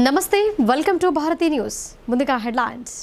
నమస్తే, welcome to Bharati news. ముందుగా headlines.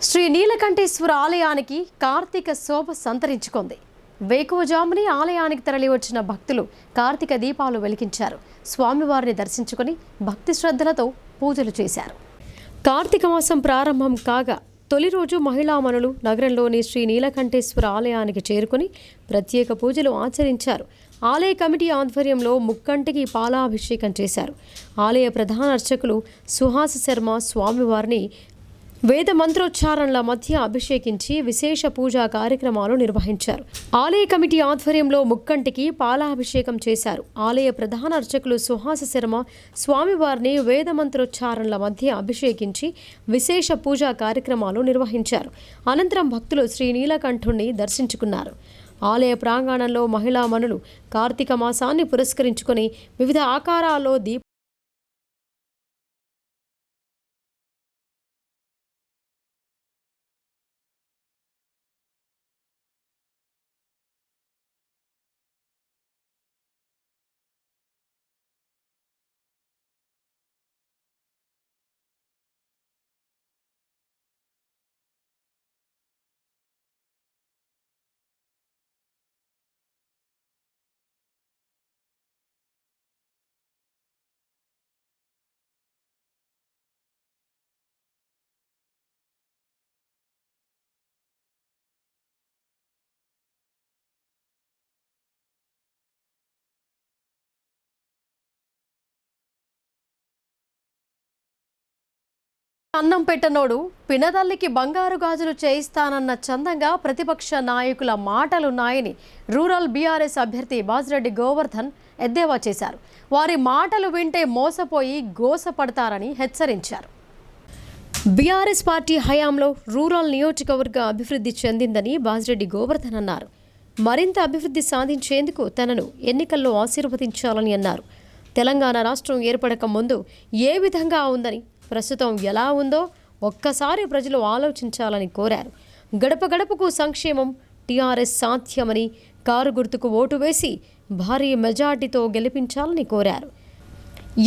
Shri Neelakanteshwara ఆలయానికి కార్తీక శోభ సంతరించుకుంది. వేకువజాముని ఆలయానికి తరలి వచ్చిన భక్తులు కార్తీక దీపాలు వెలిగించారు. స్వామివారిని దర్శించుకుని భక్తి శ్రద్ధలతో పూజలు చేశారు. కార్తీక మాసం ప్రారంభం కాగా తొలి రోజు మహిళామణులు నగరంలోని శ్రీ నీలకంఠేశ్వర ఆలయానికి చేరుకుని ప్రత్యేక పూజలు ఆచరించారు. ఆలయ కమిటీ ఆధ్వర్యంలో ముక్కంటికి పాలాభిషేకం చేశారు. ఆలయ ప్రధాన అర్చకులు సుహాస్ శర్మ స్వామివారిని వేద మంత్రోచ్చారణల మధ్య అభిషేకించి విశేష పూజా కార్యక్రమాలు నిర్వహించారు. ఆలయ కమిటీ ఆధ్వర్యంలో ముక్కంటికి పాలాభిషేకం చేశారు. ఆలయ ప్రధాన అర్చకులు సుహాస శర్మ స్వామివారిని వేద మంత్రోచ్చారణల మధ్య అభిషేకించి విశేష పూజా కార్యక్రమాలు నిర్వహించారు. అనంతరం భక్తులు శ్రీ నీలకంఠుణ్ణి దర్శించుకున్నారు. ఆలయ ప్రాంగణంలో మహిళామణులు కార్తీక మాసాన్ని పురస్కరించుకొని వివిధ ఆకారాల్లో అన్నం పెట్టనోడు పినదల్లికి బంగారు గాజులు చేయిస్తానన్న చందంగా ప్రతిపక్ష నాయకుల మాటలున్నాయని రూరల్ బీఆర్ఎస్ అభ్యర్థి బాజిరెడ్డి గోవర్ధన్ ఎద్దేవా చేశారు. వారి మాటలు వింటే మోసపోయి గోసపడతారని హెచ్చరించారు. బీఆర్ఎస్ పార్టీ హయాంలో రూరల్ నియోజకవర్గ అభివృద్ధి చెందిందని బాజిరెడ్డి గోవర్ధన్ అన్నారు. మరింత అభివృద్ధి సాధించేందుకు తనను ఎన్నికల్లో ఆశీర్వదించాలని అన్నారు. తెలంగాణ రాష్ట్రం ఏర్పడక ముందు ఏ విధంగా ఉందని, ప్రస్తుతం ఎలా ఉందో ఒక్కసారి ప్రజలు ఆలోచించాలని కోరారు. గడప గడపకు సంక్షేమం, టీఆర్ఎస్ సాధ్యమని, కారు గుర్తుకు ఓటు వేసి భారీ మెజార్టీతో గెలిపించాలని కోరారు.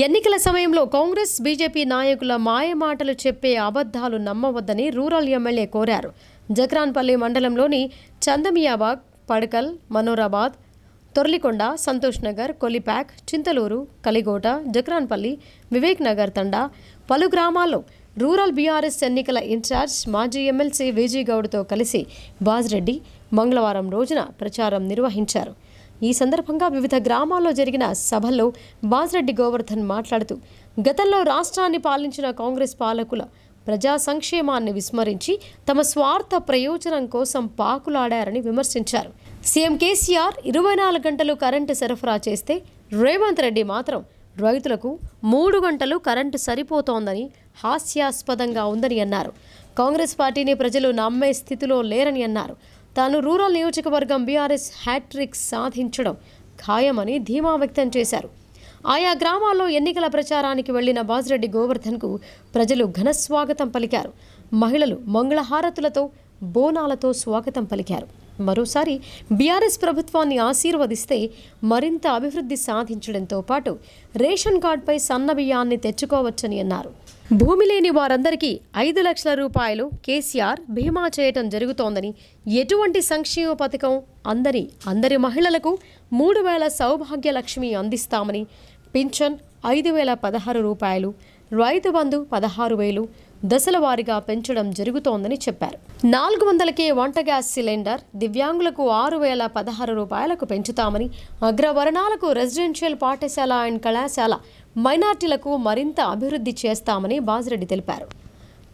ఎన్నికల సమయంలో కాంగ్రెస్, బీజేపీ నాయకుల మాయమాటలు చెప్పే అబద్ధాలు నమ్మవద్దని రూరల్ ఎమ్మెల్యే కోరారు. జక్రాన్పల్లి మండలంలోని చందమియాబాగ్, పడకల్, మనోరాబాద్, తొర్లికొండ, సంతోష్ నగర్, కొల్లిపాక్, చింతలూరు, కలిగోట, జక్రాన్పల్లి, వివేక్ నగర్ తండా పలు గ్రామాల్లో రూరల్ బీఆర్ఎస్ ఎన్నికల ఇన్ఛార్జ్ మాజీ ఎమ్మెల్సీ విజీ గౌడ్తో కలిసి బాజిరెడ్డి మంగళవారం రోజున ప్రచారం నిర్వహించారు. ఈ సందర్భంగా వివిధ గ్రామాల్లో జరిగిన సభల్లో బాజిరెడ్డి గోవర్ధన్ మాట్లాడుతూ గతంలో రాష్ట్రాన్ని పాలించిన కాంగ్రెస్ పాలకుల ప్రజా సంక్షేమాన్ని విస్మరించి తమ స్వార్థ ప్రయోజనం కోసం పాకులాడారని విమర్శించారు. సీఎం కేసీఆర్ 24 గంటలు కరెంటు సరఫరా చేస్తే రేవంత్ రెడ్డి మాత్రం రైతులకు 3 గంటలు కరెంటు సరిపోతోందని హాస్యాస్పదంగా ఉందని అన్నారు. కాంగ్రెస్ పార్టీని ప్రజలు నమ్మే స్థితిలో లేరని అన్నారు. తాను రూరల్ నియోజకవర్గం బీఆర్ఎస్ హ్యాట్రిక్ సాధించడం ఖాయమని ధీమా వ్యక్తం చేశారు. ఆయా గ్రామాల్లో ఎన్నికల ప్రచారానికి వెళ్లిన బాజిరెడ్డి గోవర్ధన్కు ప్రజలు ఘన స్వాగతం పలికారు. మహిళలు మంగళహారతులతో బోనాలతో స్వాగతం పలికారు. మరోసారి బీఆర్ఎస్ ప్రభుత్వాన్ని ఆశీర్వదిస్తే మరింత అభివృద్ధి సాధించడంతో పాటు రేషన్ కార్డుపై సన్నబియ్యాన్ని తెచ్చుకోవచ్చని అన్నారు. భూమి లేని వారందరికీ 5 లక్షల రూపాయలు కేసీఆర్ బీమా చేయటం జరుగుతోందని, ఎటువంటి సంక్షేమ పథకం అందరి మహిళలకు 3,000 సౌభాగ్య లక్ష్మి అందిస్తామని, పింఛన్ 5,016 రూపాయలు, రైతు బంధు 16,000 దశల వారీగా పెంచడం జరుగుతోందని చెప్పారు. 400కే వంట గ్యాస్ సిలిండర్, దివ్యాంగులకు 6,016 రూపాయలకు పెంచుతామని, అగ్రవర్ణాలకు రెసిడెన్షియల్ పాఠశాల అండ్ కళాశాల, మైనార్టీలకు మరింత అభివృద్ధి చేస్తామని బాజిరెడ్డి తెలిపారు.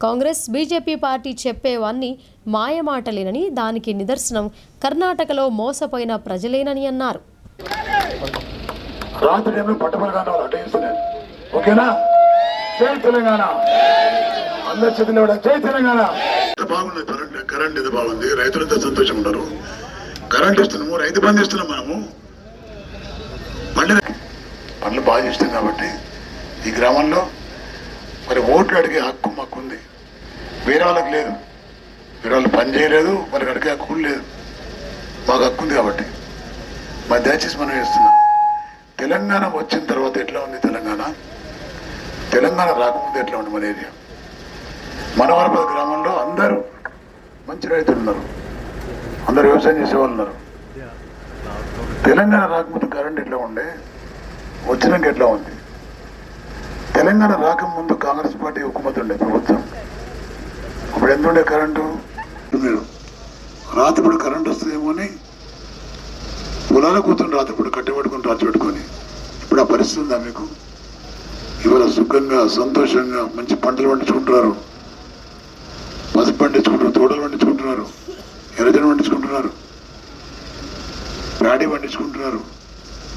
కాంగ్రెస్ బీజేపీ పార్టీ చెప్పేవన్నీ మాయమాటలేనని, దానికి నిదర్శనం కర్ణాటకలో మోసపోయిన ప్రజలేనని అన్నారు. కరెంట్ ఇది బాగుంది, రైతులంతా సంతోషంగా ఉన్నారు. కరెంట్ ఇస్తున్నాము, రైతు బంధు ఇస్తున్నాం. మనము పనులు బాగా చేస్తాం కాబట్టి ఈ గ్రామంలో మరి ఓట్లు అడిగే హక్కు మాకుంది, వేరే వాళ్ళకి లేదు. వేరే వాళ్ళు పని చేయలేదు, వాళ్ళకి అడిగే హక్కు లేదు, మాకు హక్కు ఉంది. కాబట్టి మరి దయచేసి మనం చేస్తున్నాం. తెలంగాణ వచ్చిన తర్వాత ఎట్లా ఉంది తెలంగాణ రాకముందు ఎట్లా ఉంది మన ఏరియా? మనవరపల్లి గ్రామంలో అందరూ మంచి రైతులు ఉన్నారు, అందరు వ్యవసాయం చేసేవాళ్ళు ఉన్నారు. తెలంగాణ రాకముందు కరెంట్ ఎట్లా ఉండే, వచ్చినాక ఎట్లా ఉంది? తెలంగాణ రాకముందు కాంగ్రెస్ పార్టీ హుకుమత్ ఉండే ప్రభుత్వం. అప్పుడు ఎంత ఉండే కరెంటు? మీరు రాత్రిపూట కరెంట్ వస్తుందేమో అని పొలాల కూర్చొని రాత్రిపూట కట్టెపట్టుకుని రాత్రి పెట్టుకొని, ఇప్పుడు ఆ పరిస్థితి ఉందా మీకు? ఇవాళ సుఖంగా సంతోషంగా మంచి పంటలు పండించుకుంటున్నారు, పసుపు పండించుకుంటున్నారు, తోటలు పండించుకుంటున్నారు, ఎర్రజన పండించుకుంటున్నారు, ప్యాడీ పండించుకుంటున్నారు.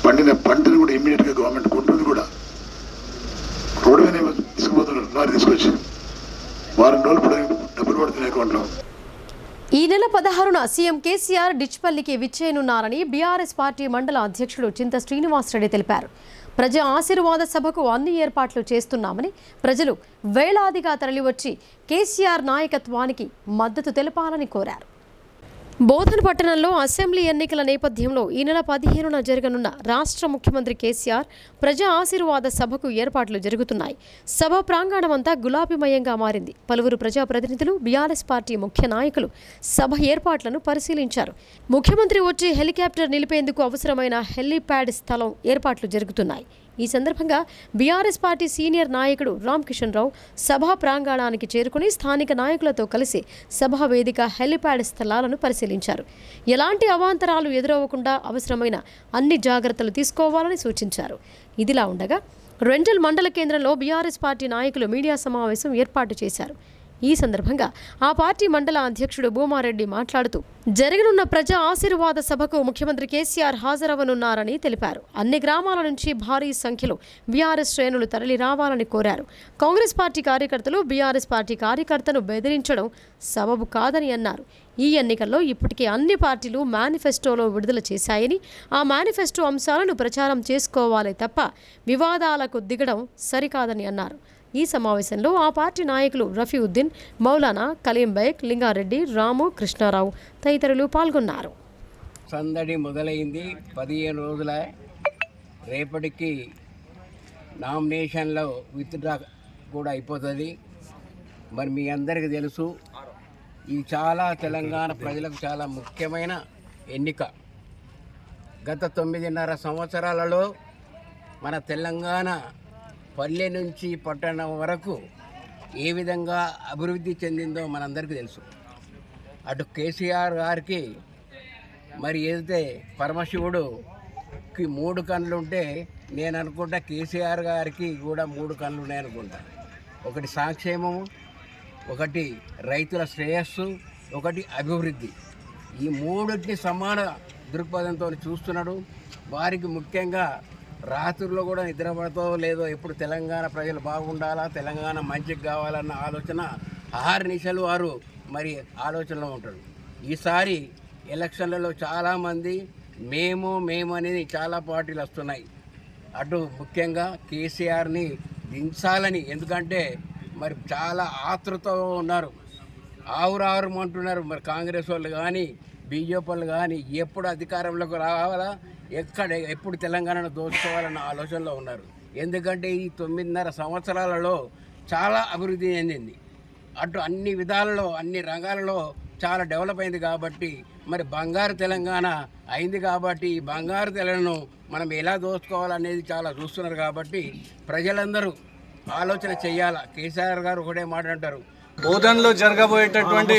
పండిన పంటను కూడా ఇమ్మీడియట్గా గవర్నమెంట్ కొంటుంది కూడా. రోడ్డు మీద తీసుకుపోతున్నారు, లారీ తీసుకొచ్చి వారం రోజులు డబ్బులు పడుతున్నాయి అకౌంట్లో. ఈ నెల 16న సీఎం కేసీఆర్ డిచ్పల్లికి విచ్చేయనున్నారని బీఆర్ఎస్ పార్టీ మండల అధ్యక్షుడు చింత శ్రీనివాసరెడ్డి తెలిపారు. ప్రజా ఆశీర్వాద సభకు అన్ని ఏర్పాట్లు చేస్తున్నామని, ప్రజలు వేలాదిగా తరలివచ్చి కేసీఆర్ నాయకత్వానికి మద్దతు తెలపాలని కోరారు. బోధన్ పట్టణంలో అసెంబ్లీ ఎన్నికల నేపథ్యంలో ఈ నెల 15న జరగనున్న రాష్ట్ర ముఖ్యమంత్రి కేసీఆర్ ప్రజా ఆశీర్వాద సభకు ఏర్పాట్లు జరుగుతున్నాయి. సభ ప్రాంగణమంతా గులాబీమయంగా మారింది. పలువురు ప్రజాప్రతినిధులు, బీఆర్ఎస్ పార్టీ ముఖ్య నాయకులు సభ ఏర్పాట్లను పరిశీలించారు. ముఖ్యమంత్రి వచ్చి హెలికాప్టర్ నిలిపేందుకు అవసరమైన హెలీప్యాడ్ స్థలం ఏర్పాట్లు జరుగుతున్నాయి. ఈ సందర్భంగా బీఆర్ఎస్ పార్టీ సీనియర్ నాయకుడు రామకిషన్ రావు సభా ప్రాంగణానికి చేరుకుని స్థానిక నాయకులతో కలిసి సభా వేదిక హెలిప్యాడ్ స్థలాలను పరిశీలించారు. ఎలాంటి అవాంతరాలు ఎదురవ్వకుండా అవసరమైన అన్ని జాగ్రత్తలు తీసుకోవాలని సూచించారు. ఇదిలా ఉండగా రెంజల్ మండల కేంద్రంలో బీఆర్ఎస్ పార్టీ నాయకులు మీడియా సమావేశం ఏర్పాటు చేశారు. ఈ సందర్భంగా ఆ పార్టీ మండల అధ్యక్షుడు భూమారెడ్డి మాట్లాడుతూ జరగనున్న ప్రజా ఆశీర్వాద సభకు ముఖ్యమంత్రి కేసీఆర్ హాజరవనున్నారని తెలిపారు. అన్ని గ్రామాల నుంచి భారీ సంఖ్యలో బీఆర్ఎస్ శ్రేణులు తరలి రావాలని కోరారు. కాంగ్రెస్ పార్టీ కార్యకర్తలు బీఆర్ఎస్ పార్టీ కార్యకర్తను బెదిరించడం సబబు కాదని అన్నారు. ఈ ఎన్నికల్లో ఇప్పటికే అన్ని పార్టీలు మేనిఫెస్టోలో విడుదల చేశాయని, ఆ మేనిఫెస్టో అంశాలను ప్రచారం చేసుకోవాలే తప్ప వివాదాలకు దిగడం సరికాదని అన్నారు. ఈ సమావేశంలో ఆ పార్టీ నాయకులు రఫీఉద్దీన్, మౌలానా, కలీం బైక్, లింగారెడ్డి, రాము, కృష్ణారావు తదితరులు పాల్గొన్నారు. సందడి మొదలైంది. 15 రోజుల రేపటికి నామినేషన్లో విత్డ్రా కూడా అయిపోతుంది. మరి మీ అందరికీ తెలుసు, ఇది చాలా తెలంగాణ ప్రజలకు చాలా ముఖ్యమైన ఎన్నిక. గత 9.5 సంవత్సరాలలో మన తెలంగాణ పల్లె నుంచి పట్టణం వరకు ఏ విధంగా అభివృద్ధి చెందిందో మనందరికీ తెలుసు. అటు కేసీఆర్ గారికి మరి ఏదైతే పరమశివుడుకి 3 కళ్ళు ఉంటే, నేను అనుకుంటా కేసీఆర్ గారికి కూడా 3 కళ్ళు ఉన్నాయనుకుంటా. ఒకటి సంక్షేమము, ఒకటి రైతుల శ్రేయస్సు, ఒకటి అభివృద్ధి. ఈ మూడింటిని సమాన దృక్పథంతో చూస్తున్నాడు. వారికి ముఖ్యంగా రాత్రుల్లో కూడా నిద్రపడతో లేదో ఎప్పుడు తెలంగాణ ప్రజలు బాగుండాలా, తెలంగాణ మంచికి కావాలన్న ఆలోచన అహర్నిశలు వారు మరి ఆలోచనలో ఉంటారు. ఈసారి ఎలక్షన్లలో చాలామంది మేము అనేది చాలా పార్టీలు వస్తున్నాయి. అటు ముఖ్యంగా కేసీఆర్ని దించాలని, ఎందుకంటే మరి చాలా ఆతృతతో ఉన్నారు, ఆవురారుమంటున్నారు. మరి కాంగ్రెస్ వాళ్ళు కానీ బీజేపీ వాళ్ళు కానీ ఎప్పుడు అధికారంలోకి రావాలా, ఎప్పుడు తెలంగాణను దోచుకోవాలన్న ఆలోచనలో ఉన్నారు. ఎందుకంటే ఈ 9.5 సంవత్సరాలలో చాలా అభివృద్ధి చెందింది. అటు అన్ని విధాలలో అన్ని రంగాలలో చాలా డెవలప్ అయింది. కాబట్టి మరి బంగారు తెలంగాణ అయింది. కాబట్టి ఈ బంగారు తెలంగాణను మనం ఎలా దోచుకోవాలనేది చాలా చూస్తున్నారు. కాబట్టి ప్రజలందరూ ఆలోచన చెయ్యాలా. కేసీఆర్ గారు ఒకటే మాట అంటారు, బోధన్లో జరగబోయేటటువంటి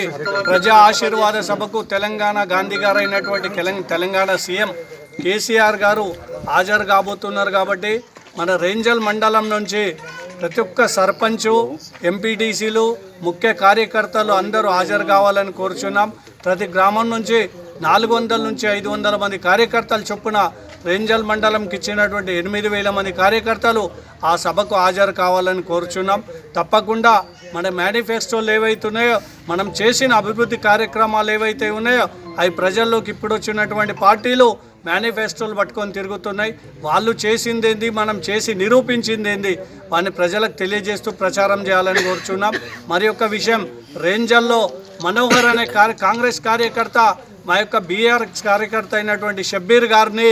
ప్రజా ఆశీర్వాద సభకు తెలంగాణ గాంధీ గారు అయినటువంటి తెలంగాణ సీఎం కేసీఆర్ గారు హాజరు కాబోతున్నారు. కాబట్టి మన రేంజల్ మండలం నుంచి ప్రతి ఒక్క సర్పంచు, ఎంపీటీసీలు, ముఖ్య కార్యకర్తలు అందరూ హాజరు కావాలని కోరుచున్నాం. ప్రతి గ్రామం నుంచి 400 నుంచి 500 మంది కార్యకర్తలు చొప్పున రేంజల్ మండలంకి ఇచ్చినటువంటి 8,000 మంది కార్యకర్తలు ఆ సభకు హాజరు కావాలని కోరుచున్నాం. తప్పకుండా మన మేనిఫెస్టోలు ఏవైతున్నాయో, మనం చేసిన అభివృద్ధి కార్యక్రమాలు ఏవైతే ఉన్నాయో అవి ప్రజల్లోకి ఇప్పుడు వచ్చినటువంటి పార్టీలు మేనిఫెస్టోలు పట్టుకొని తిరుగుతున్నాయి. వాళ్ళు చేసిందేంది, మనం చేసి నిరూపించిందేంది వారిని ప్రజలకు తెలియజేస్తూ ప్రచారం చేయాలని కోరుచున్నాం. మరి ఒక విషయం, రేంజల్లో మనోహర్ అనే కాంగ్రెస్ కార్యకర్త మా యొక్క బీఆర్ఎస్ కార్యకర్త అయినటువంటి షబ్బీర్ గారిని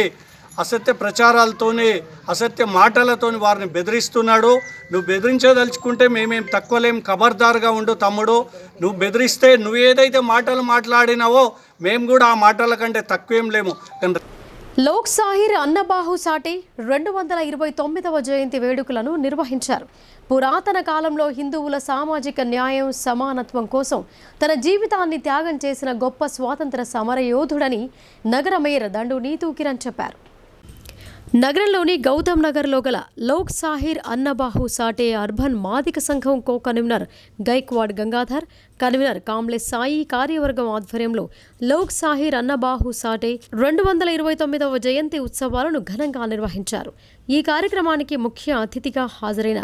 అసత్య ప్రచారాలతోని, అసత్య మాటలతోని వారిని బెదిరిస్తున్నాడు. నువ్వు బెదిరించదలుచుకుంటే మేమేం తక్కువలేం, ఖబర్దారుగా ఉండు తమ్ముడు. నువ్వు బెదిరిస్తే నువ్వు ఏదైతే మాటలు మాట్లాడినావో మేము కూడా ఆ మాటల కంటే తక్కువేం లేము. లోక్ సాహిర్ అన్నబాహు సాటే 229వ జయంతి వేడుకలను నిర్వహించారు. పురాతన కాలంలో హిందువుల సామాజిక న్యాయం, సమానత్వం కోసం తన జీవితాన్ని త్యాగం చేసిన గొప్ప స్వాతంత్ర సమరయోధుడని నగర మేయర్ దండు నీతూ కిరణ్ చెప్పారు. నగరంలోని గౌతమ్ నగర్లో గల లోక్ సాహిర్ అన్నబాహు సాటే అర్బన్ మాదిక సంఘం co convener Gaikwad Gangadhar, convener Kamble Sai కార్యవర్గం ఆధ్వర్యంలో లోక్ సాహిర్ అన్నబాహు సాటే 229వ జయంతి ఉత్సవాలను ఘనంగా నిర్వహించారు. ఈ కార్యక్రమానికి ముఖ్య అతిథిగా హాజరైన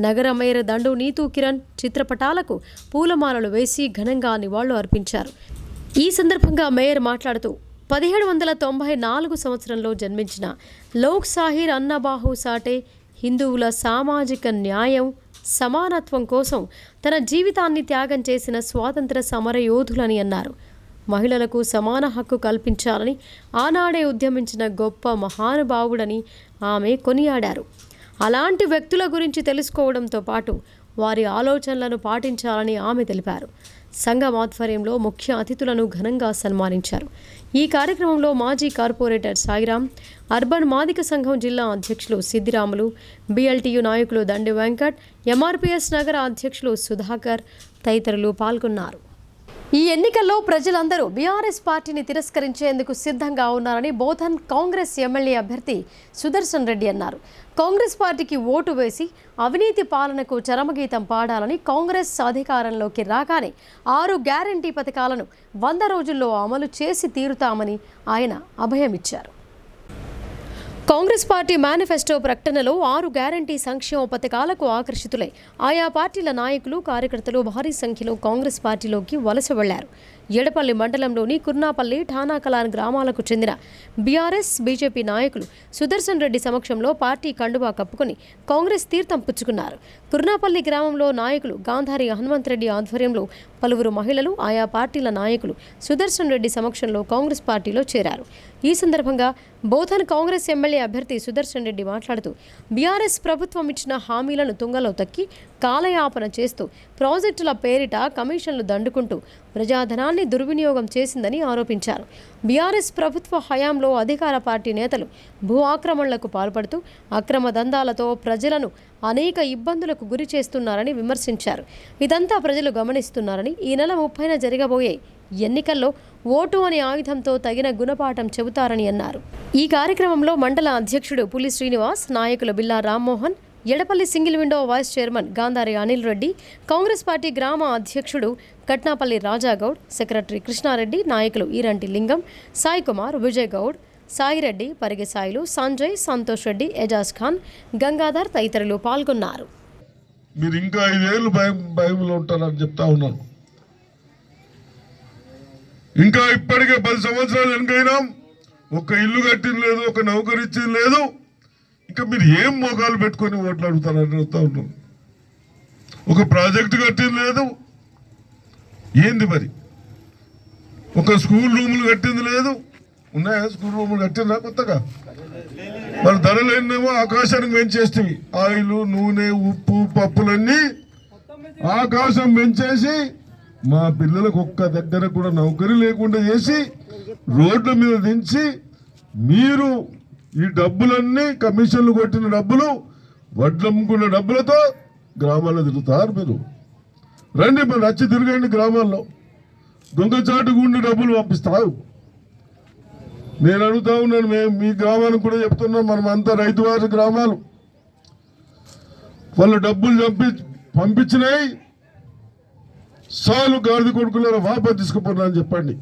నగర మేయర్ దండు నీతూ కిరణ్ చిత్రపటాలకు పూలమాలలు వేసి ఘనంగా నివాళులు అర్పించారు. ఈ సందర్భంగా మేయర్ మాట్లాడుతూ 1794 సంవత్సరంలో జన్మించిన లోక్ సాహిర్ అన్నబాహు సాటే హిందువుల సామాజిక న్యాయం, సమానత్వం కోసం తన జీవితాన్ని త్యాగం చేసిన స్వాతంత్ర సమరయోధులని అన్నారు. మహిళలకు సమాన హక్కు కల్పించాలని ఆనాడే ఉద్యమించిన గొప్ప మహానుభావుడని ఆమె కొనియాడారు. అలాంటి వ్యక్తుల గురించి తెలుసుకోవడంతో పాటు వారి ఆలోచనలను పాటించాలని ఆమె తెలిపారు. సంఘం ఆధ్వర్యంలో ముఖ్య అతిథులను ఘనంగా సన్మానించారు. ఈ కార్యక్రమంలో మాజీ కార్పొరేటర్ సాయిరాం, అర్బన్ మాదిక సంఘం జిల్లా అధ్యక్షులు సిద్దిరాములు, బిఎల్టీయు నాయకులు దండి వెంకట్, ఎంఆర్పీఎస్ నగర అధ్యక్షులు సుధాకర్ తదితరులు పాల్గొన్నారు. ఈ ఎన్నికల్లో ప్రజలందరూ బీఆర్ఎస్ పార్టీని తిరస్కరించేందుకు సిద్ధంగా ఉన్నారని బోధన్ కాంగ్రెస్ ఎమ్మెల్యే అభ్యర్థి సుదర్శన్ రెడ్డి అన్నారు. కాంగ్రెస్ పార్టీకి ఓటు వేసి అవినీతి పాలనకు చరమగీతం పాడాలని, కాంగ్రెస్ అధికారంలోకి రాగానే 6 గ్యారంటీ పథకాలను 100 రోజుల్లో అమలు చేసి తీరుతామని ఆయన అభయమిచ్చారు. కాంగ్రెస్ పార్టీ మేనిఫెస్టో ప్రకటనలో 6 గ్యారంటీ సంక్షేమ పథకాలకు ఆకర్షితులై ఆయా పార్టీల నాయకులు, కార్యకర్తలు భారీ సంఖ్యలో కాంగ్రెస్ పార్టీలోకి వలస వెళ్లారు. ఎడపల్లి మండలంలోని కుర్నాపల్లి, ఠానాకలాన్ గ్రామాలకు చెందిన బీఆర్ఎస్, బీజేపీ నాయకులు సుదర్శన్ రెడ్డి సమక్షంలో పార్టీ కండువా కప్పుకొని కాంగ్రెస్ తీర్థం పుచ్చుకున్నారు. కుర్నాపల్లి గ్రామంలో నాయకులు గాంధారి హనుమంతరెడ్డి ఆధ్వర్యంలో పలువురు మహిళలు, ఆయా పార్టీల నాయకులు సుదర్శన్ రెడ్డి సమక్షంలో కాంగ్రెస్ పార్టీలో చేరారు. ఈ సందర్భంగా బోధన్ కాంగ్రెస్ ఎమ్మెల్యే అభ్యర్థి సుదర్శన్ రెడ్డి మాట్లాడుతూ బీఆర్ఎస్ ప్రభుత్వం ఇచ్చిన హామీలను తుంగలో తక్కి కాలయాపన చేస్తూ ప్రాజెక్టుల పేరిట కమిషన్లు దండుకుంటూ ప్రజాధనాన్ని దుర్వినియోగం చేసిందని ఆరోపించారు. బీఆర్ఎస్ ప్రభుత్వ హయాంలో అధికార పార్టీ నేతలు భూ ఆక్రమణలకు పాల్పడుతూ అక్రమ దందాలతో ప్రజలను అనేక ఇబ్బందులకు గురి చేస్తున్నారని విమర్శించారు. ఇదంతా ప్రజలు గమనిస్తున్నారని ఈ నెల 30న జరగబోయే ఎన్నికల్లో ఓటు అనే ఆయుధంతో తగిన గుణపాఠం చెబుతారని అన్నారు. ఈ కార్యక్రమంలో మండల అధ్యక్షుడు పులి శ్రీనివాస్, నాయకులు Billa Rammohan, Edapalli single window vice chairman Gandhari Anil Reddy, Congress party గ్రామ అధ్యక్షుడు కట్నాపల్లి రాజాగౌడ్, సెక్రటరీ కృష్ణారెడ్డి, నాయకులు ఈరంటి లింగం, సాయి కుమార్, విజయ్ గౌడ్, సాయిరెడ్డి, పరిగి సాయిలు, సంజయ్, సంతోష్ రెడ్డి, ఎజాజ్ ఖాన్, గంగాధర్ తదితరులు పాల్గొన్నారు. మీరు ఇంకా 5 ఏళ్ళు భయంలో ఉంటారని చెప్తా ఉన్నాను. ఇంకా ఇప్పటికే 10 సంవత్సరాలు వెనకైనా ఒక ఇల్లు కట్టింది లేదు, ఒక నౌకరు ఇచ్చింది లేదు. ఇంకా మీరు ఏం మోకాలు పెట్టుకొని ఓట్లు అడుగుతారని అడుగుతా ఉన్నాను. ఒక ప్రాజెక్టు కట్టింది లేదు, ఏంది మరి? ఒక స్కూల్ రూములు కట్టింది లేదు. ఉన్నాయా స్కూల్ రూములు కట్టిందా కొత్తగా? మరి ధరలేమో ఆకాశానికి పెంచేస్తేవి. ఆయిల్, నూనె, ఉప్పు, పప్పులన్నీ ఆకాశం పెంచేసి మా పిల్లలకు ఒక్క దగ్గర కూడా నౌకరీ లేకుండా చేసి రోడ్ల మీద దించి మీరు ఈ డబ్బులన్నీ కమిషన్లు కొట్టిన డబ్బులు, వడ్లమ్ముకున్న డబ్బులతో గ్రామాల్లో తిరుగుతారు. మీరు రండి, మరి నచ్చి తిరగండి. గ్రామాల్లో దొంగచాటుకు ఉండి డబ్బులు పంపిస్తారు. నేను అడుగుతా ఉన్నాను, మేము మీ గ్రామానికి కూడా చెప్తున్నాం, మనం అంతా రైతువారి గ్రామాలు. వాళ్ళు డబ్బులు పంపించినాయి, సాలు గాడిద కొడుకుల వాపస్ తీసుకుపోయినా అని చెప్పండి.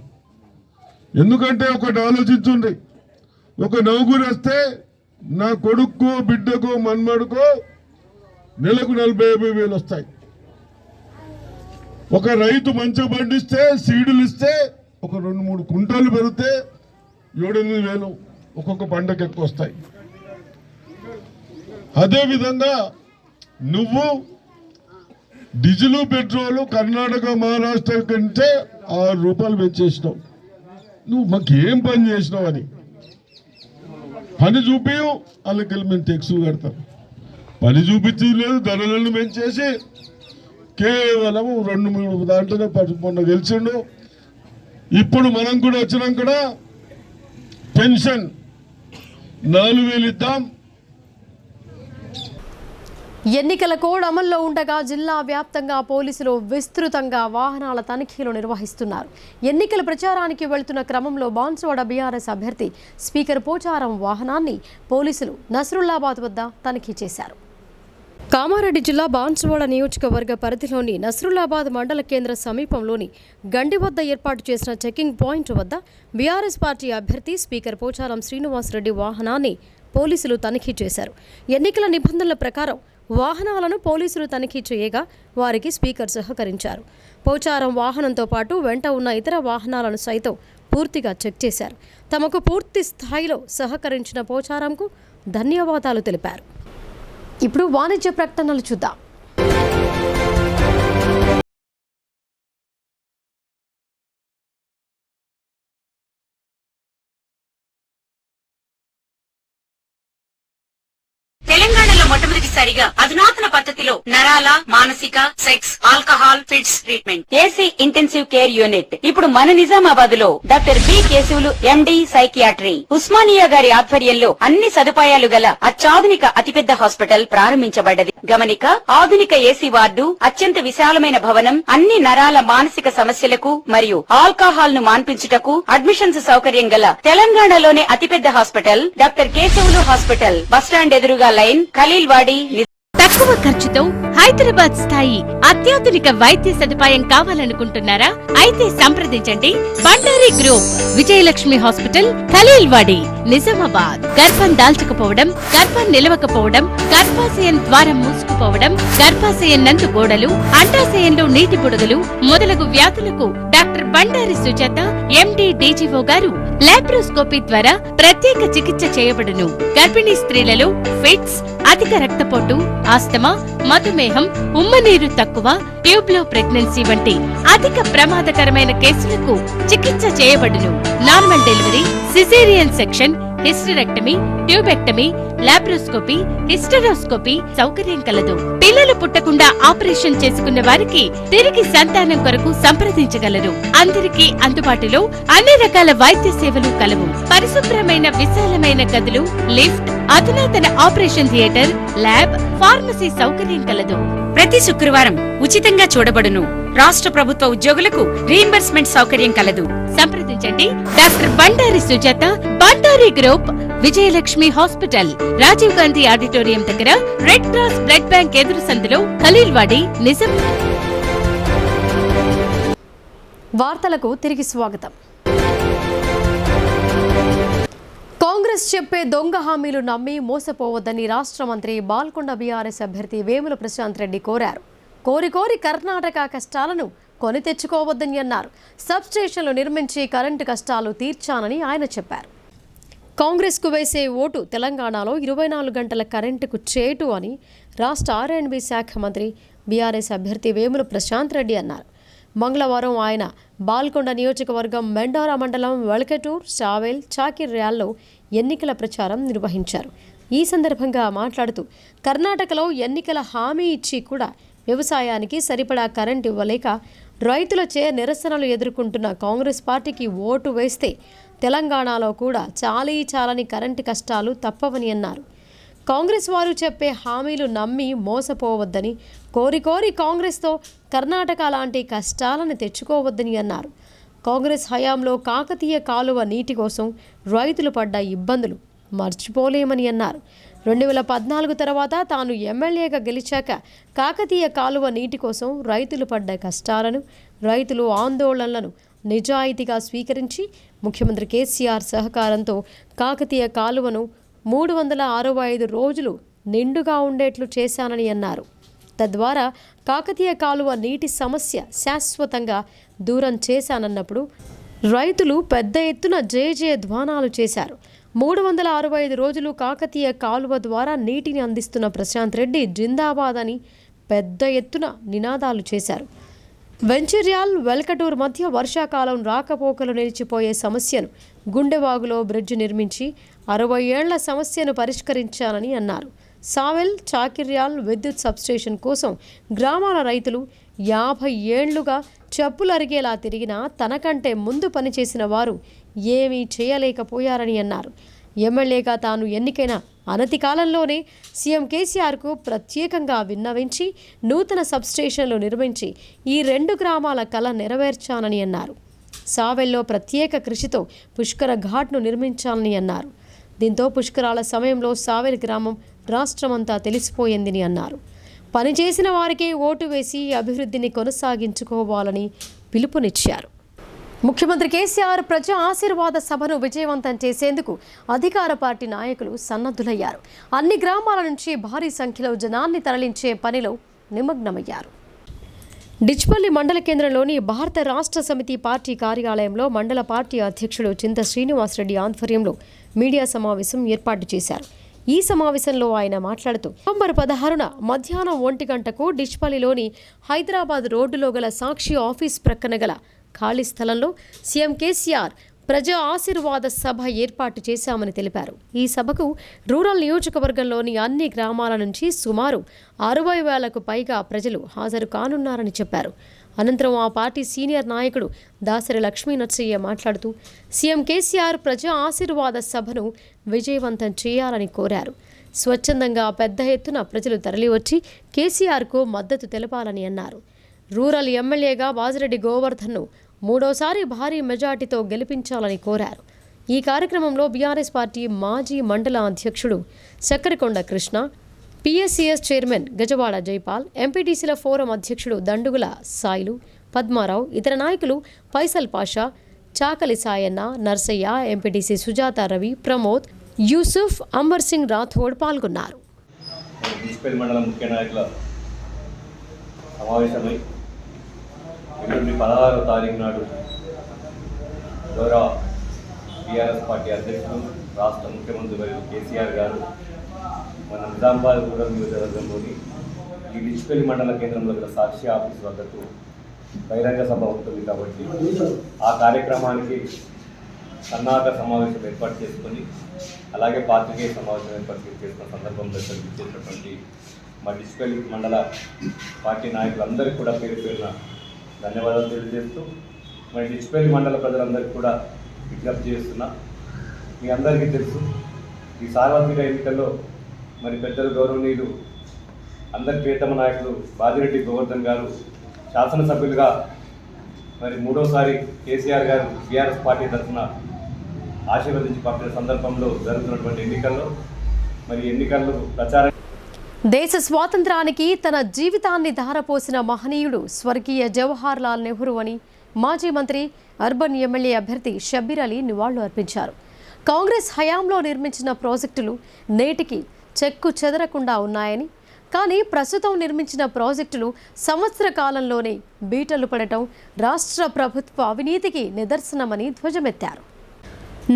ఎందుకంటే ఒకటి ఆలోచించండి, ఒక నౌకరు వస్తే నా కొడుకు, బిడ్డకు, మన్మడుకో నెలకు 40-50 వేలు వస్తాయి. ఒక రైతు మంచిగా పండిస్తే, సీడులు ఇస్తే ఒక 2-3 కుంటాలు పెరిగితే 7-8 వేలు ఒక్కొక్క పంటకు ఎక్కువ వస్తాయి. అదేవిధంగా నువ్వు డీజిల్, పెట్రోల్ కర్ణాటక, మహారాష్ట్ర కంటే 6 రూపాయలు పెంచేసినావు. నువ్వు మాకేం పని చేసినావు అని పని చూపించు, వాళ్ళకి మేము టెక్సులు కడతాం. పని చూపించి లేదు, ధరలను పెంచేసి కేవలం 2-3 దాంట్లోనే మొన్న గెలిచిండు. ఇప్పుడు మనం కూడా వచ్చినాం కూడా పెన్షన్ 4,000 ఇద్దాం. ఎన్నికల కోడ్ అమల్లో ఉండగా జిల్లా వ్యాప్తంగా పోలీసులు విస్తృతంగా వాహనాల తనిఖీలు నిర్వహిస్తున్నారు. ఎన్నికల ప్రచారానికి వెళ్తున్న క్రమంలో బాన్సువాడ బీఆర్ఎస్ అభ్యర్థి స్పీకర్ పోచారం వాహనాన్ని పోలీసులు నస్రుల్లాబాద్ వద్ద తనిఖీ చేశారు. కామారెడ్డి జిల్లా బాన్సువాడ నియోజకవర్గ పరిధిలోని నస్రుల్లాబాద్ మండల కేంద్ర సమీపంలోని గండి వద్ద ఏర్పాటు చేసిన చెకింగ్ పాయింట్ వద్ద బీఆర్ఎస్ పార్టీ అభ్యర్థి స్పీకర్ పోచారం శ్రీనివాసరెడ్డి వాహనాన్ని పోలీసులు తనిఖీ చేశారు. ఎన్నికల నిబంధనల ప్రకారం వాహనాలను పోలీసులు తనిఖీ చేయగా వారికి స్పీకర్ సహకరించారు. పోచారం వాహనంతో పాటు వెంట ఉన్న ఇతర వాహనాలను సైతం పూర్తిగా చెక్ చేశారు. తమకు పూర్తి స్థాయిలో సహకరించిన పోచారంకు ధన్యవాదాలు తెలిపారు. ఇప్పుడు వాణిజ్య ప్రకటనలు చూద్దాం. తెలంగాణలో మొట్టమొదటిసారిగా అధునాతన పద్ధతిలో నరాల, మానసిక, sex, alcohol, fits treatment, AC intensive care unit ఇప్పుడు మన నిజామాబాద్ లో doctor B Keshavulu MD psychiatry, Osmania గారి ఆధ్వర్యంలో అన్ని సదుపాయాలు గల అత్యాధునిక అతిపెద్ద హాస్పిటల్ ప్రారంభించబడ్డది. గమనిక, ఆధునిక ఏసీ వార్డు, అత్యంత విశాలమైన భవనం, అన్ని నరాల మానసిక సమస్యలకు మరియు ఆల్కహాల్ ను మాన్పించుటకు అడ్మిషన్స్ సౌకర్యం గల తెలంగాణలోనే అతిపెద్ద hospital doctor Keshavulu hospital, bus stand ఎదురుగా లైన్, ఖలీల్వాడి. తక్కువ ఖర్చుతో హైదరాబాద్ స్థాయి అత్యాధునిక వైద్య సదుపాయం కావాలనుకుంటున్నారా? అయితే సంప్రదించండి బండారి గ్రూప్, విజయలక్ష్మి హాస్పిటల్, ఖలీల్వాడి, నిజామాబాద్. గర్భం దాల్చకపోవడం, గర్భం నిలవకపోవడం, గర్భాశయం ద్వారం మూసుకుపోవడం, గర్భాశయం నందు గోడలు, అండాశయంలో నీటి బుడగలు మొదలగు వ్యాధులకు డాక్టర్ బండారి సుజాత ఎండి డీజీఓ గారు లాప్రోస్కోపీ ద్వారా ప్రత్యేక చికిత్స చేయబడును. గర్భిణీ స్త్రీలలో ఫిట్స్, అధిక రక్తపోటు, ఆస్తమా, మధుమేహం, ఉమ్మనీరు తక్కువ, ట్యూబ్లో ప్రెగ్నెన్సీ వంటి అధిక ప్రమాదకరమైన కేసులకు చికిత్స చేయబడును. Normal delivery, caesarean section, hysterectomy, tubectomy, laparoscopy, hysteroscopy సౌకర్యం కలదు. పిల్లలు పుట్టకుండా ఆపరేషన్ చేసుకున్న వారికి తిరిగి సంతానం కొరకు సంప్రదించగలరు. అందరికీ అందుబాటులో అన్ని రకాల వైద్య సేవలు కలవు. పరిశుభ్రమైన విశాలమైన గదులు, లిఫ్ట్, అధునాతన ఆపరేషన్ థియేటర్, ల్యాబ్, ఫార్మసీ సౌకర్యం కలదు. ప్రతి శుక్రవారం ఉచితంగా చూడబడును. రాష్ట్ర ప్రభుత్వ ఉద్యోగులకు రీయింబర్స్మెంట్ సౌకర్యం కలదు. సంప్రదించండి doctor Bandari Sujatha, Bandari group, Vijayalakshmi hospital, Rajiv Gandhi auditorium దగ్గర, రెడ్ క్రాస్ బ్లడ్ బ్యాంక్ ఎదురు సందులో, ఖలీల్వాడి, నిజాం. వార్తలకు తిరిగి స్వాగతం. కాంగ్రెస్ చెప్పే దొంగ హామీలు నమ్మి మోసపోవద్దని రాష్ట్ర మంత్రి బాల్కొండ బీఆర్ఎస్ అభ్యర్థి వేముల ప్రశాంత్ రెడ్డి కోరారు. కోరి కర్ణాటక కష్టాలను కొని తెచ్చుకోవద్దని అన్నారు. సబ్స్టేషన్లు నిర్మించి కరెంటు కష్టాలు తీర్చానని ఆయన చెప్పారు. కాంగ్రెస్కు వేసే ఓటు తెలంగాణలో 24 గంటల కరెంటుకు చేటు అని రాష్ట్ర R&B శాఖ మంత్రి బీఆర్ఎస్ అభ్యర్థి వేముల ప్రశాంత్ రెడ్డి అన్నారు. మంగళవారం ఆయన బాల్కొండ నియోజకవర్గం మెండారా మండలం వెల్కటూర్, సావేల్, చాకిర్యాల్లో ఎన్నికల ప్రచారం నిర్వహించారు. ఈ సందర్భంగా మాట్లాడుతూ కర్ణాటకలో ఎన్నికల హామీ ఇచ్చి కూడా వ్యవసాయానికి సరిపడా కరెంట్ ఇవ్వలేక రైతులచే నిరసనలు ఎదుర్కొంటున్న కాంగ్రెస్ పార్టీకి ఓటు వేస్తే తెలంగాణలో కూడా చాలని కరెంటు కష్టాలు తప్పవని అన్నారు. కాంగ్రెస్ వారు చెప్పే హామీలు నమ్మి మోసపోవద్దని, కోరి కాంగ్రెస్తో కర్ణాటక లాంటి కష్టాలను తెచ్చుకోవద్దని అన్నారు. కాంగ్రెస్ హయాంలో కాకతీయ కాలువ నీటి కోసం రైతులు పడ్డ ఇబ్బందులు మర్చిపోలేమని అన్నారు. 2014 తర్వాత తాను ఎమ్మెల్యేగా గెలిచాక కాకతీయ కాలువ నీటి కోసం రైతులు పడ్డ కష్టాలను, రైతులు ఆందోళనలను నిజాయితీగా స్వీకరించి ముఖ్యమంత్రి కేసీఆర్ సహకారంతో కాకతీయ కాలువను 365 రోజులు నిండుగా ఉండేట్లు చేశానని అన్నారు. తద్వారా కాకతీయ కాలువ నీటి సమస్య శాశ్వతంగా దూరం చేశానన్నప్పుడు రైతులు పెద్ద ఎత్తున జయ ధ్వానాలు చేశారు. 365 రోజులు కాకతీయ కాలువ ద్వారా నీటిని అందిస్తున్న ప్రశాంత్ రెడ్డి జిందాబాద్ అని పెద్ద ఎత్తున నినాదాలు చేశారు. వెంచర్యాల్, వెల్కటూర్ మధ్య వర్షాకాలం రాకపోకలు నిలిచిపోయే సమస్యను గుండెవాగులో బ్రిడ్జ్ నిర్మించి 60 ఏళ్ల సమస్యను పరిష్కరించానని అన్నారు. సావెల్, చాకిర్యాల్ విద్యుత్ సబ్స్టేషన్ కోసం గ్రామాల రైతులు 50 ఏళ్లుగా చెప్పులరిగేలా తిరిగినా తనకంటే ముందు పనిచేసిన వారు ఏమీ చేయలేకపోయారని అన్నారు. ఎమ్మెల్యేగా తాను ఎన్నికైన అనతి కాలంలోనే సీఎం కేసీఆర్కు ప్రత్యేకంగా విన్నవించి నూతన సబ్స్టేషన్లు నిర్మించి ఈ 2 గ్రామాల కల నెరవేర్చానని అన్నారు. సావెల్లో ప్రత్యేక కృషితో పుష్కర ఘాట్ను నిర్మించాలని అన్నారు. దీంతో పుష్కరాల సమయంలో సావెల్ గ్రామం రాష్ట్రమంతా తెలిసిపోయిందని అన్నారు. పనిచేసిన వారికే ఓటు వేసి అభివృద్ధిని కొనసాగించుకోవాలని పిలుపునిచ్చారు. ముఖ్యమంత్రి కేసీఆర్ ప్రజా ఆశీర్వాద సభను విజయవంతం చేసేందుకు అధికార పార్టీ నాయకులు సన్నద్ధులయ్యారు. అన్ని గ్రామాల నుంచి భారీ సంఖ్యలో జనాన్ని తరలించే పనిలో నిమగ్నమయ్యారు. డిచ్పల్లి మండల కేంద్రంలోని భారత రాష్ట్ర సమితి పార్టీ కార్యాలయంలో మండల పార్టీ అధ్యక్షుడు చింత శ్రీనివాసరెడ్డి ఆధ్వర్యంలో మీడియా సమావేశం ఏర్పాటు చేశారు. ఈ సమావేశంలో ఆయన మాట్లాడుతూ నవంబర్ 16న మధ్యాహ్నం 1 గంటకు డిచ్పల్లిలోని హైదరాబాద్ రోడ్డులో గల సాక్షి ఆఫీస్ ప్రక్కన గల ఖాళీ స్థలంలో సీఎం కేసీఆర్ ప్రజా ఆశీర్వాద సభ ఏర్పాటు చేశామని తెలిపారు. ఈ సభకు రూరల్ నియోజకవర్గంలోని అన్ని గ్రామాల నుంచి సుమారు 60,000కు పైగా ప్రజలు హాజరు కానున్నారని చెప్పారు. అనంతరం ఆ పార్టీ సీనియర్ నాయకుడు దాసరి లక్ష్మీ నర్సయ్య మాట్లాడుతూ సీఎం కేసీఆర్ ప్రజా ఆశీర్వాద సభను విజయవంతం చేయాలని కోరారు. స్వచ్ఛందంగా పెద్ద ఎత్తున ప్రజలు తరలివచ్చి కేసీఆర్కు మద్దతు తెలపాలని అన్నారు. రూరల్ ఎమ్మెల్యేగా బాజిరెడ్డి గోవర్ధన్ను 3వసారి భారీ మెజార్టీతో గెలిపించాలని కోరారు. ఈ కార్యక్రమంలో బీఆర్ఎస్ పార్టీ మాజీ మండల అధ్యక్షుడు చక్కరకొండ కృష్ణ, పిఎస్సిఎస్ చైర్మన్ గజవాడ జైపాల్, ఎంపీటీసీల ఫోరం అధ్యక్షుడు దండుగుల సాయిలు, పద్మారావు, ఇతర నాయకులు ఫైసల్ పాషా, చాకలి సాయన్న, నర్సయ్య, ఎంపీటీసీ సుజాత రవి, ప్రమోద్, యూసుఫ్, అంబర్ సింగ్ రాథోడ్ పాల్గొన్నారు. మండలం ముఖ్య నాయకుల సమావేశమై 16వ తారీఖు నాడు గౌరవ టీఆర్ఎస్ పార్టీ అధ్యక్షులు రాష్ట్ర ముఖ్యమంత్రి వర్యులు కేసీఆర్ గారు మన నిజామాబాద్ రూరల్ నియోజకవర్గంలోని ఈ డిచ్పల్లి మండల కేంద్రంలో గల సాక్షి ఆఫీస్ వద్దకు బహిరంగ సభ ఉంటుంది కాబట్టి ఆ కార్యక్రమానికి సన్నాహక సమావేశం ఏర్పాటు చేసుకొని అలాగే పాత్రికేయ సమావేశం ఏర్పాటు చేసుకున్న సందర్భంలో ఇచ్చేటటువంటి మా డిచ్పల్లి మండల పార్టీ నాయకులందరికీ కూడా పేరు పేరున ధన్యవాదాలు తెలియజేస్తూ మరి డిచ్పల్లి మండల ప్రజలందరికీ కూడా విజ్ఞప్తి చేస్తున్నా. మీ అందరికీ తెలుసు ఈ సార్వత్రిక ఎన్నికల్లో మరి పెద్దలు గౌరవనీయులు అందరి ప్రియతమ నాయకులు బాజిరెడ్డి గోవర్ధన్ గారు శాసనసభ్యులుగా మరి మూడోసారి కేసీఆర్ గారు టీఆర్ఎస్ పార్టీ తరఫున ఆశీర్వదించి పంపిన సందర్భంలో జరుగుతున్నటువంటి ఎన్నికల్లో మరి ఎన్నికల్లో ప్రచారం దేశ స్వాతంత్రానికి తన జీవితాన్ని ధారపోసిన మహనీయుడు స్వర్గీయ జవహర్ లాల్ నెహ్రూ అని మాజీ మంత్రి అర్బన్ ఎమ్మెల్యే అభ్యర్థి షబ్బీర్ అలీ నివాళులు అర్పించారు. కాంగ్రెస్ హయాంలో నిర్మించిన ప్రాజెక్టులు నేటికి చెక్కు చెదరకుండా ఉన్నాయని, కానీ ప్రస్తుతం నిర్మించిన ప్రాజెక్టులు సంవత్సర కాలంలోనే బీటలు పడటం రాష్ట్ర ప్రభుత్వ అవినీతికి నిదర్శనమని ధ్వజమెత్తారు.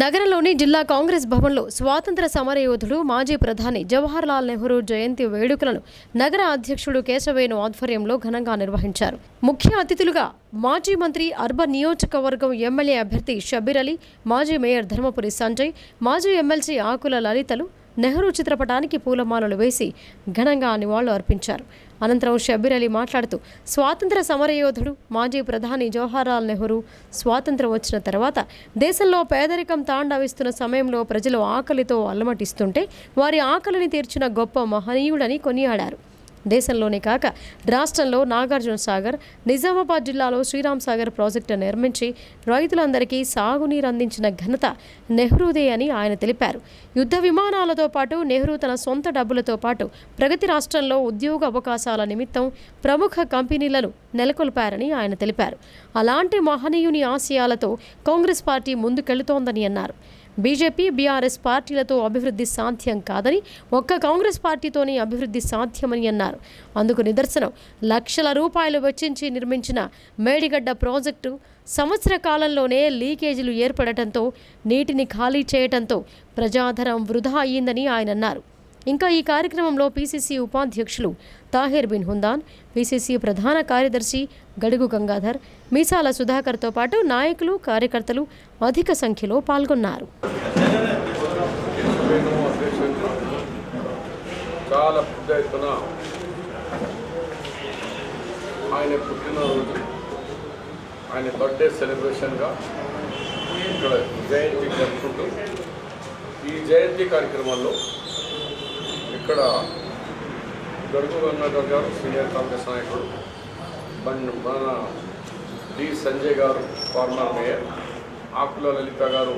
నగరంలోని జిల్లా కాంగ్రెస్ భవన్లో స్వాతంత్ర సమరయోధుడు మాజీ ప్రధాని జవహర్ లాల్ నెహ్రూ జయంతి వేడుకలను నగర అధ్యక్షుడు కేశవేణు ఆధ్వర్యంలో ఘనంగా నిర్వహించారు. ముఖ్య అతిథులుగా మాజీ మంత్రి అర్బన్ నియోజకవర్గం ఎమ్మెల్యే అభ్యర్థి షబ్బీర్ అలీ, మాజీ మేయర్ ధర్మపురి సంజయ్, మాజీ ఎమ్మెల్సీ ఆకుల లలితలు నెహ్రూ చిత్రపటానికి పూలమాలలు వేసి ఘనంగా నివాళులు అర్పించారు. అనంతరం షబ్బీర్ అలీ మాట్లాడుతూ స్వాతంత్ర సమరయోధుడు మాజీ ప్రధాని జవహర్ లాల్ నెహ్రూ స్వాతంత్రం వచ్చిన తర్వాత దేశంలో పేదరికం తాండవిస్తున్న సమయంలో ప్రజలు ఆకలితో అల్లమటిస్తుంటే వారి ఆకలిని తీర్చిన గొప్ప మహనీయుడని కొనియాడారు. దేశంలోనే కాక రాష్ట్రంలో నాగార్జున సాగర్, నిజామాబాద్ జిల్లాలో శ్రీరామ్ సాగర్ ప్రాజెక్టు నిర్మించి రైతులందరికీ సాగునీరు అందించిన ఘనత నెహ్రూదే అని ఆయన తెలిపారు. యుద్ధ విమానాలతో పాటు నెహ్రూ తన సొంత డబ్బులతో పాటు ప్రగతి రాష్ట్రంలో ఉద్యోగ అవకాశాల నిమిత్తం ప్రముఖ కంపెనీలను నెలకొల్పారని ఆయన తెలిపారు. అలాంటి మహనీయుని ఆశయాలతో కాంగ్రెస్ పార్టీ ముందుకెళ్తోందని అన్నారు. బీజేపీ, బీఆర్ఎస్ పార్టీలతో అభివృద్ధి సాధ్యం కాదని, ఒక్క కాంగ్రెస్ పార్టీతోనే అభివృద్ధి సాధ్యమని అన్నారు. అందుకు నిదర్శనం లక్షల రూపాయలు వెచ్చించి నిర్మించిన మేడిగడ్డ ప్రాజెక్టు సంవత్సర కాలంలోనే లీకేజీలు ఏర్పడటంతో నీటిని ఖాళీ చేయడంతో ప్రజాధనం వృధా అయ్యిందని ఆయన అన్నారు. ఇంకా ఈ కార్యక్రమంలో పీసీసీ ఉపాధ్యక్షులు తాహిర్ బిన్ హుందాన్, పీసీసీ ప్రధాన కార్యదర్శి గడుగు గంగాధర్, మీసాల సుధాకర్తో పాటు నాయకులు, కార్యకర్తలు అధిక సంఖ్యలో పాల్గొన్నారు. చాలా పెద్ద ఎత్తున ఆయన పుట్టినరోజు, ఆయన బర్త్డే సెలబ్రేషన్గా ఇక్కడ జయంతి జరుపుకుంటూ ఈ జయంతి కార్యక్రమాల్లో ఇక్కడ గడుగు గంగాధర్ గారు సీనియర్ కాంగ్రెస్ నాయకుడు, మన డి సంజయ్ గారు ఫార్మర్ మేయర్, ఆకుల లలిత గారు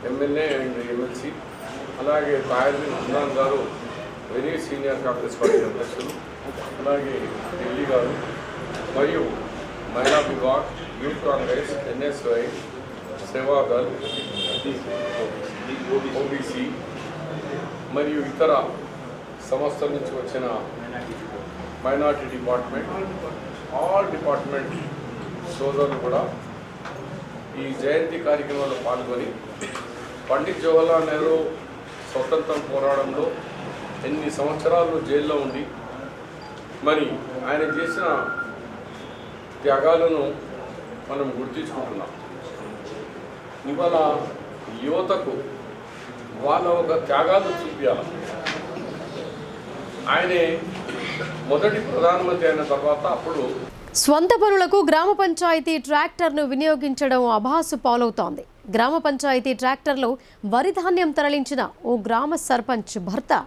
ఎమ్మెల్యే అండ్ ఎమ్మెల్సీ, అలాగే తాహిర్ బిన్ హుందాన్ గారు వెరీ సీనియర్ కాంగ్రెస్ పార్టీ అధ్యక్షులు, అలాగే ఢిల్లీ గారు మరియు మహిళా విభాగ్, యూత్ కాంగ్రెస్, ఎన్ఎస్వై, సేవాదల్, ఓబీసీ మరియు ఇతర సంస్థల నుంచి వచ్చిన మైనార్టీ డిపార్ట్మెంట్, ఆల్ డిపార్ట్మెంట్ సోదరులు కూడా ఈ జయంతి కార్యక్రమంలో పాల్గొని పండిత్ జవహర్లాల్ నెహ్రూ స్వతంత్రం పోరాటంలో ఎన్ని సంవత్సరాలు జైల్లో ఉండి మరి ఆయన చేసిన త్యాగాలను మనం గుర్తించుకుంటున్నాం. ఇవాళ యువతకు వాళ్ళ ఒక త్యాగాలు చూపించాలి. ఆయనే మొదటి ప్రధానమంత్రి అయిన తర్వాత అప్పుడు స్వంత పనులకు గ్రామ పంచాయతీ ట్రాక్టర్ను వినియోగించడం అభాసు పాలవుతోంది. గ్రామ పంచాయతీ ట్రాక్టర్లో వరి ధాన్యం తరలించిన ఓ గ్రామ సర్పంచ్ భర్త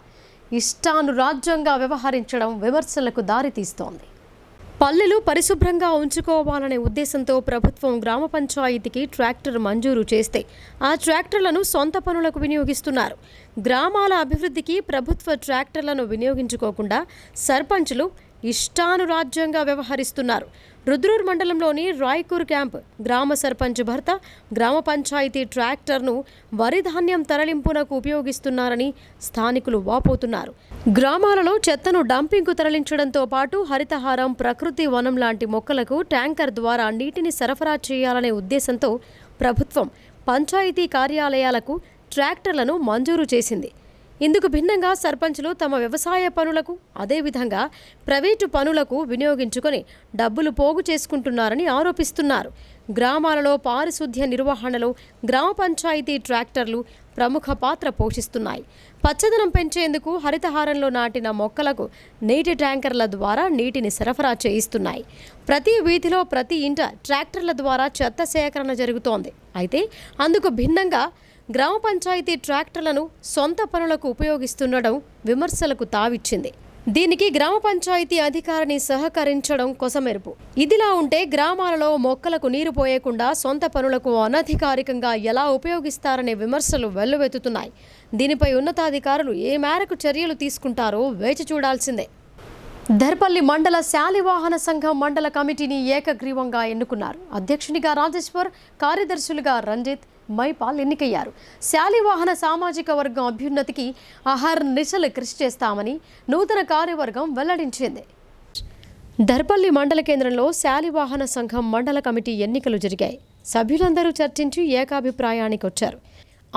ఇష్టానురాజ్యంగా వ్యవహరించడం విమర్శలకు దారితీస్తోంది. పల్లెలు పరిశుభ్రంగా ఉంచుకోవాలనే ఉద్దేశంతో ప్రభుత్వం గ్రామ పంచాయతీకి ట్రాక్టర్ మంజూరు చేస్తే ఆ ట్రాక్టర్లను సొంత పనులకు వినియోగిస్తున్నారు. గ్రామాల అభివృద్ధికి ప్రభుత్వ ట్రాక్టర్లను వినియోగించుకోకుండా సర్పంచులు ఇష్టానురాజ్యంగా వ్యవహరిస్తున్నారు. రుద్రూర్ మండలంలోని రాయ్కూర్ క్యాంప్ గ్రామ సర్పంచ్ భర్త గ్రామ పంచాయతీ ట్రాక్టర్ను వరి ధాన్యం తరలింపునకు ఉపయోగిస్తున్నారని స్థానికులు వాపోతున్నారు. గ్రామాలలో చెత్తను డంపింగ్కు తరలించడంతో పాటు హరితహారం, ప్రకృతి వనం లాంటి మొక్కలకు ట్యాంకర్ ద్వారా నీటిని సరఫరా చేయాలనే ఉద్దేశంతో ప్రభుత్వం పంచాయతీ కార్యాలయాలకు ట్రాక్టర్లను మంజూరు చేసింది. ఇందుకు భిన్నంగా సర్పంచులు తమ వ్యవసాయ పనులకు, అదేవిధంగా ప్రైవేటు పనులకు వినియోగించుకొని డబ్బులు పోగు చేసుకుంటున్నారని ఆరోపిస్తున్నారు. గ్రామాలలో పారిశుద్ధ్య నిర్వహణలో గ్రామ పంచాయతీ ట్రాక్టర్లు ప్రముఖ పాత్ర పోషిస్తున్నాయి. పచ్చదనం పెంచేందుకు హరితహారంలో నాటిన మొక్కలకు నీటి ట్యాంకర్ల ద్వారా నీటిని సరఫరా చేయిస్తున్నాయి. ప్రతి వీధిలో, ప్రతి ఇంట ట్రాక్టర్ల ద్వారా చెత్త సేకరణ జరుగుతోంది. అయితే అందుకు భిన్నంగా గ్రామ పంచాయతీ ట్రాక్టర్లను సొంత పనులకు ఉపయోగిస్తుండడం విమర్శలకు తావిచ్చింది. దీనికి గ్రామ పంచాయతీ అధికారిని సహకరించడం కొసమెరుపు. ఇదిలా ఉంటే గ్రామాలలో మొక్కలకు నీరు పోయకుండా సొంత పనులకు అనధికారికంగా ఎలా ఉపయోగిస్తారనే విమర్శలు వెల్లువెత్తుతున్నాయి. దీనిపై ఉన్నతాధికారులు ఏ మేరకు చర్యలు తీసుకుంటారో వేచి చూడాల్సిందే. దర్పల్లి మండల శాలివాహన సంఘం మండల కమిటీని ఏకగ్రీవంగా ఎన్నుకున్నారు. అధ్యక్షునిగా రాజేశ్వర్, కార్యదర్శులుగా రంజిత్, మైపాల్ ఎన్నికయ్యారు. శాలివాహన సామాజిక వర్గం అభ్యున్నతికి అహర్నిశలు కృషి చేస్తామని నూతన కార్యవర్గం వెల్లడించింది. దర్పల్లి మండల కేంద్రంలో శాలివాహన సంఘం మండల కమిటీ ఎన్నికలు జరిగాయి. సభ్యులందరూ చర్చించి ఏకాభిప్రాయానికి వచ్చారు.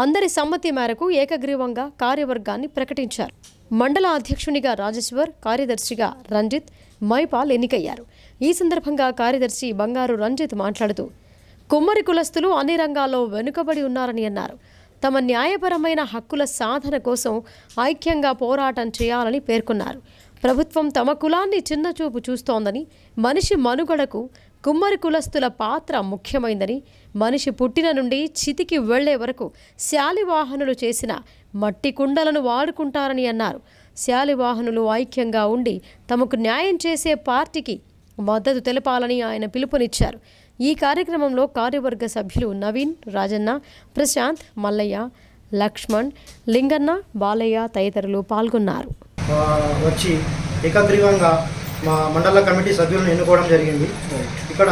అందరి సమ్మతి మేరకు ఏకగ్రీవంగా కార్యవర్గాన్ని ప్రకటించారు. మండల అధ్యక్షునిగా రాజేశ్వర్, కార్యదర్శిగా రంజిత్, మైపాల్ ఎన్నికయ్యారు. ఈ సందర్భంగా కార్యదర్శి బంగారు రంజిత్ మాట్లాడుతూ కుమ్మరి కులస్తులు అన్ని రంగాల్లో వెనుకబడి ఉన్నారని అన్నారు. తమ న్యాయపరమైన హక్కుల సాధన కోసం ఐక్యంగా పోరాటం చేయాలని పేర్కొన్నారు. ప్రభుత్వం తమ కులాన్ని చిన్నచూపు చూస్తోందని, మనిషి మనుగడకు కుమ్మరి కులస్తుల పాత్ర ముఖ్యమైందని, మనిషి పుట్టిన నుండి చితికి వెళ్లే వరకు శాలివాహనులు చేసిన మట్టి కుండలను వాడుకుంటారని అన్నారు. శాలివాహనులు ఐక్యంగా ఉండి తమకు న్యాయం చేసే పార్టీకి మద్దతు తెలపాలని ఆయన పిలుపునిచ్చారు. ఈ కార్యక్రమంలో కార్యవర్గ సభ్యులు నవీన్, రాజన్న, ప్రశాంత్, మల్లయ్య, లక్ష్మణ్, లింగన్న, బాలయ్య తదితరులు పాల్గొన్నారు. వచ్చి ఏకగ్రీవంగా మా మండల కమిటీ సభ్యులను ఎన్నుకోవడం జరిగింది. ఇక్కడ